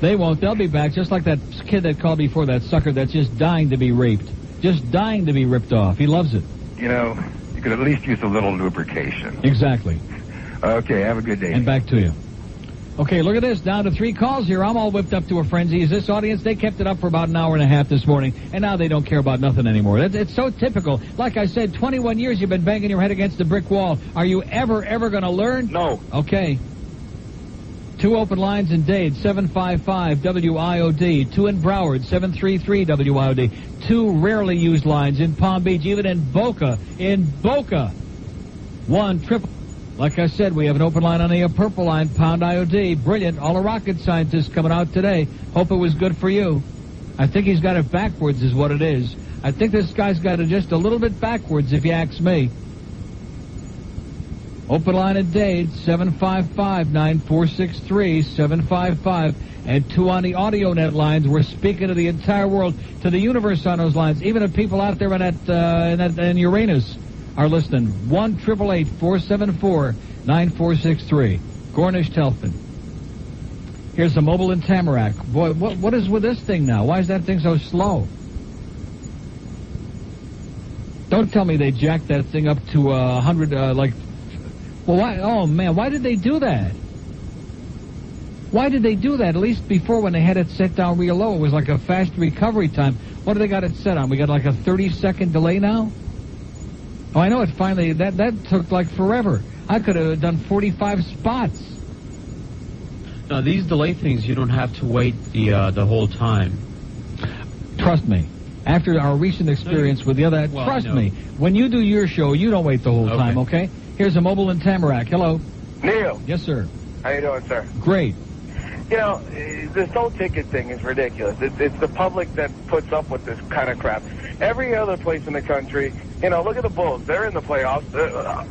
They won't. They'll be back just like that kid that called before, that sucker that's just dying to be raped. Just dying to be ripped off. He loves it. You know, you could at least use a little lubrication. Exactly. Okay, have a good day. And back to you. Okay, look at this. Down to 3 calls here. I'm all whipped up to a frenzy. Is this audience? They kept it up for about an hour and a half this morning, and now they don't care about nothing anymore. It's so typical. Like I said, 21 years you've been banging your head against the brick wall. Are you ever going to learn? No. Okay. 2 open lines in Dade, 755-WIOD. 2 in Broward, 733-WIOD. 2 rarely used lines in Palm Beach, even in Boca. 1 triple. Like I said, we have an open line on the purple line, pound IOD. Brilliant. All the rocket scientists coming out today. Hope it was good for you. I think he's got it backwards is what it is. I think this guy's got it just a little bit backwards, if you ask me. Open line at Dade, 755-9463, 755. And 2 on the audio net lines. We're speaking to the entire world, to the universe on those lines. Even if people out there in Uranus are listening. 1-888-474-9463. Gornish Telfin. Here's a mobile in Tamarack. Boy, what is with this thing now? Why is that thing so slow? Don't tell me they jacked that thing up to 100, well, why? Oh, man, why did they do that? Why did they do that? At least before, when they had it set down real low, it was like a fast recovery time. What do they got it set on? We got like a 30-second delay now? Oh, I know it finally, that took like forever. I could have done 45 spots. Now, these delay things, you don't have to wait the whole time. Trust me. After our recent experience with the other, trust me, when you do your show, you don't wait the whole time, okay? Here's a mobile in Tamarack. Hello. Neil. Yes, sir. How you doing, sir? Great. You know, this whole ticket thing is ridiculous. It's the public that puts up with this kind of crap. Every other place in the country, you know, look at the Bulls. They're in the playoffs.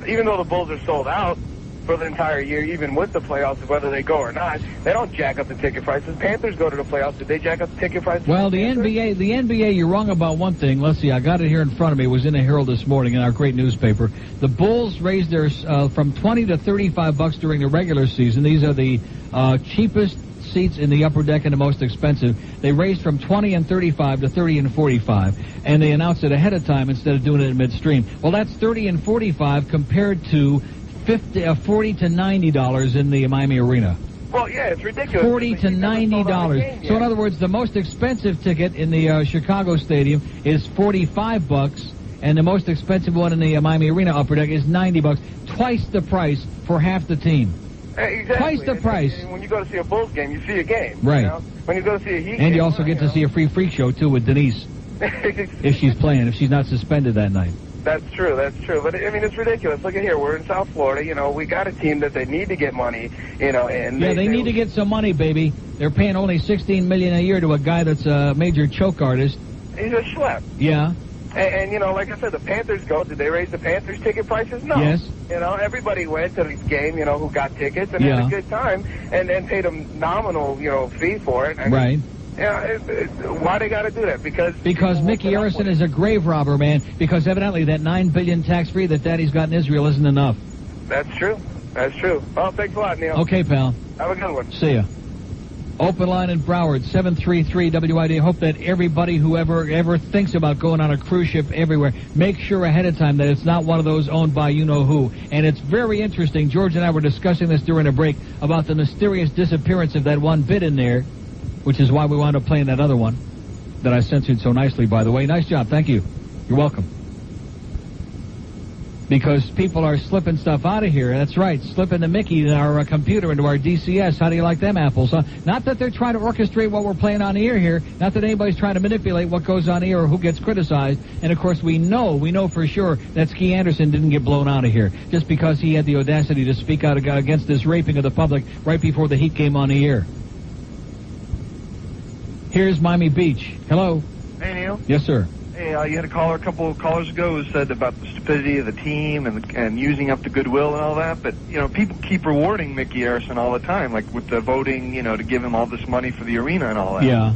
Even though the Bulls are sold out for the entire year, even with the playoffs, whether they go or not, they don't jack up the ticket prices. Panthers go to the playoffs. Did they jack up the ticket prices? Well, the NBA, you're wrong about one thing. Let's see, I got it here in front of me. It was in the Herald this morning in our great newspaper. The Bulls raised theirs from $20 to $35 during the regular season. These are the cheapest seats in the upper deck and the most expensive. They raised from 20 and 35 to 30 and 45, and they announced it ahead of time instead of doing it in midstream. Well, that's 30 and 45 compared to $40 to $90 in the Miami Arena. Well, yeah, it's ridiculous. $40 to $90. So in other words, the most expensive ticket in the Chicago Stadium is $45, and the most expensive one in the Miami Arena upper deck is $90. Twice the price for half the team. Exactly. Twice the price. And when you go to see a Bulls game, you see a game. Right. You know? When you go to see a Heat game. And you also get to see a free freak show, too, with Denise. If she's playing, if she's not suspended that night. That's true. But, I mean, it's ridiculous. Look at here. We're in South Florida. You know, we got a team that they need to get money, you know. And yeah, they need to get some money, baby. They're paying only $16 million a year to a guy that's a major choke artist. He's a schlep. Yeah. And, you know, like I said, the Panthers go. Did they raise the Panthers ticket prices? No. Yes. You know, everybody went to the game, you know, who got tickets and had a good time and paid a nominal, you know, fee for it. Right. Yeah, why they got to do that? Because Mickey Arison is a grave robber, man. Because evidently that $9 billion tax-free that Daddy's got in Israel isn't enough. That's true. Well, thanks a lot, Neil. Okay, pal. Have a good one. See ya. Open line in Broward, 733-WID. Hope that everybody who ever thinks about going on a cruise ship everywhere, make sure ahead of time that it's not one of those owned by you-know-who. And it's very interesting. George and I were discussing this during a break about the mysterious disappearance of that one bit in there, which is why we wound up playing that other one that I censored so nicely, by the way. Nice job. Thank you. You're welcome. Because people are slipping stuff out of here. That's right. Slipping the Mickey in our computer into our DCS. How do you like them apples, huh? Not that they're trying to orchestrate what we're playing on the air here. Not that anybody's trying to manipulate what goes on the air or who gets criticized. And, of course, we know for sure that Ski Anderson didn't get blown out of here just because he had the audacity to speak out against this raping of the public right before the Heat came on the air. Here's Miami Beach. Hello. Hey, Neil. Yes, sir. Hey, you had a caller a couple of callers ago who said about the stupidity of the team and using up the goodwill and all that. But, people keep rewarding Mickey Arison all the time, like with the voting, to give him all this money for the arena and all that. Yeah.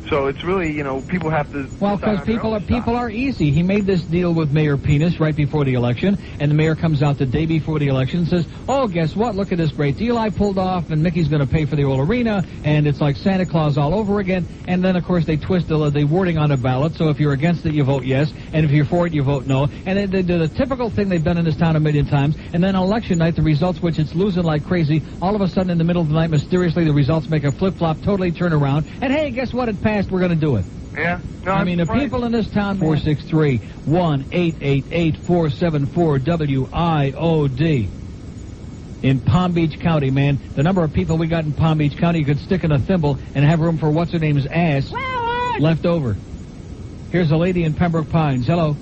So it's really, people have to... Well, because people are easy. He made this deal with Mayor Penis right before the election, and the mayor comes out the day before the election and says, oh, guess what? Look at this great deal I pulled off, and Mickey's going to pay for the old arena, and it's like Santa Claus all over again. And then, of course, they twist the wording on the ballot, so if you're against it, you vote yes, and if you're for it, you vote no. And they do the typical thing they've done in this town a million times, and then election night, the results, which it's losing like crazy, all of a sudden in the middle of the night, mysteriously, the results make a flip-flop, totally turn around, and hey, guess what? It passed. We're going to do it. Yeah. No, I mean, the people in this town, 463-1-888-474-WIOD. In Palm Beach County, man. The number of people we got in Palm Beach County, you could stick in a thimble and have room for what's-her-name's ass left over. Here's a lady in Pembroke Pines. Hello.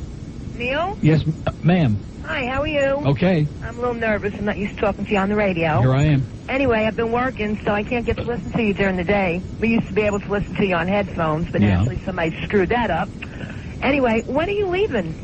Neil? Yes, ma'am. Hi, how are you? Okay. I'm a little nervous. I'm not used to talking to you on the radio. Here I am. Anyway, I've been working, so I can't get to listen to you during the day. We used to be able to listen to you on headphones, but naturally somebody screwed that up. Anyway, when are you leaving?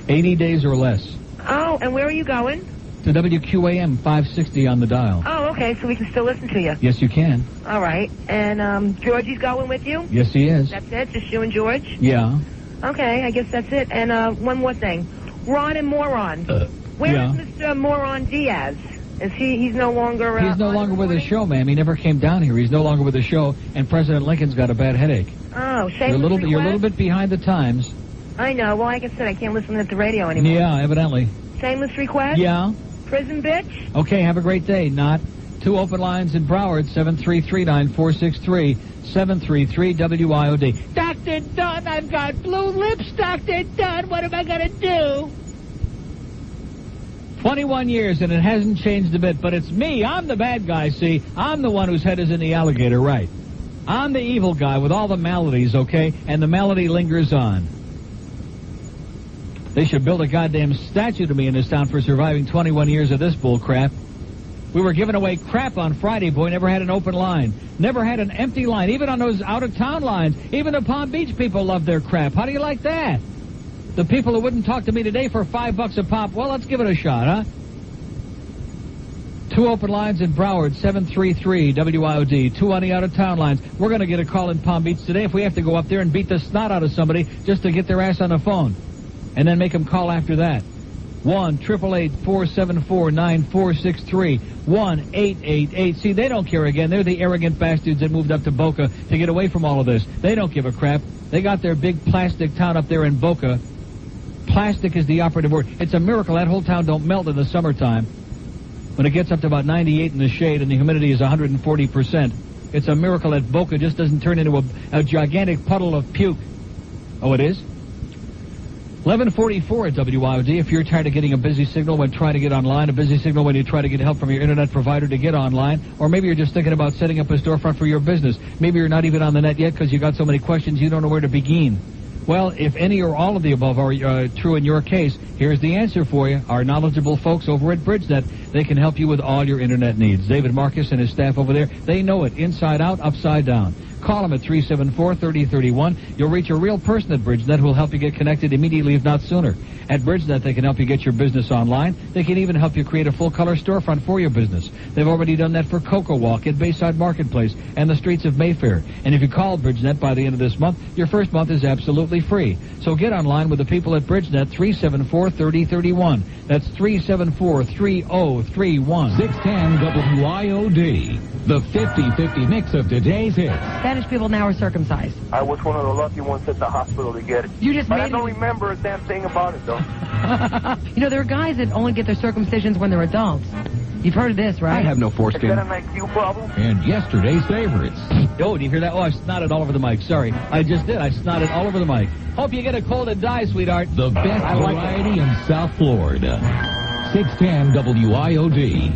80 days or less. Oh, and where are you going? To WQAM 560 on the dial. Oh, okay, so we can still listen to you. Yes, you can. All right. And Georgie's going with you? Yes, he is. That's it? Just you and George? Yeah. Okay, I guess that's it. And one more thing. Ron and Moron. Where is Mr. Moron Diaz? Is he's no longer... he's no longer with the show, ma'am. He never came down here. He's no longer with the show, and President Lincoln's got a bad headache. Oh, shameless You're a little request? bit behind the times. I know. Well, like I said, I can't listen to the radio anymore. Yeah, evidently. Shameless request? Yeah. Prison bitch? Okay, have a great day. Not. 2 open lines in Broward, 733-9463, 733-WIOD. Dr. Dunn, I've got blue lips, Dr. Dunn. What am I going to do? 21 years, and it hasn't changed a bit, but it's me. I'm the bad guy, see? I'm the one whose head is in the alligator, right? I'm the evil guy with all the maladies, okay? And the malady lingers on. They should build a goddamn statue to me in this town for surviving 21 years of this bull crap. We were giving away crap on Friday, boy. Never had an open line. Never had an empty line, even on those out-of-town lines. Even the Palm Beach people love their crap. How do you like that? The people who wouldn't talk to me today for $5 a pop, well, let's give it a shot, huh? 2 open lines in Broward, 733-WIOD. 2 on the out-of-town lines. We're going to get a call in Palm Beach today if we have to go up there and beat the snot out of somebody just to get their ass on the phone. And then make them call after that. 1-888-474-9463. 1-888. See, they don't care again. They're the arrogant bastards that moved up to Boca to get away from all of this. They don't give a crap. They got their big plastic town up there in Boca. Plastic is the operative word. It's a miracle that whole town don't melt in the summertime. When it gets up to about 98 in the shade and the humidity is 140%. It's a miracle that Boca just doesn't turn into a gigantic puddle of puke. Oh, it is? 1144 at WIOD. If you're tired of getting a busy signal when trying to get online, a busy signal when you try to get help from your internet provider to get online, or maybe you're just thinking about setting up a storefront for your business. Maybe you're not even on the net yet because you got so many questions you don't know where to begin. Well, if any or all of the above are true in your case, here's the answer for you. Our knowledgeable folks over at BridgeNet, they can help you with all your internet needs. David Marcus and his staff over there, they know it inside out, upside down. Call them at 374-3031. You'll reach a real person at BridgeNet who will help you get connected immediately, if not sooner. At BridgeNet, they can help you get your business online. They can even help you create a full-color storefront for your business. They've already done that for Cocoa Walk at Bayside Marketplace and the streets of Mayfair. And if you call BridgeNet by the end of this month, your first month is absolutely free. So get online with the people at BridgeNet, 374-3031. That's 374-3031. 610 WIOD. The 50-50 mix of today's hits. Spanish people now are circumcised. I was one of the lucky ones at the hospital to get it. You just but made I don't remember a damn thing about it, though. You know, there are guys that only get their circumcisions when they're adults. You've heard of this, right? I have no foreskin. Is that an IQ problem? And yesterday's favorites. Oh, do you hear that? Oh, I snotted all over the mic. Sorry. I just did. I snotted all over the mic. Hope you get a cold and die, sweetheart. The best variety in South Florida. 610 WIOD.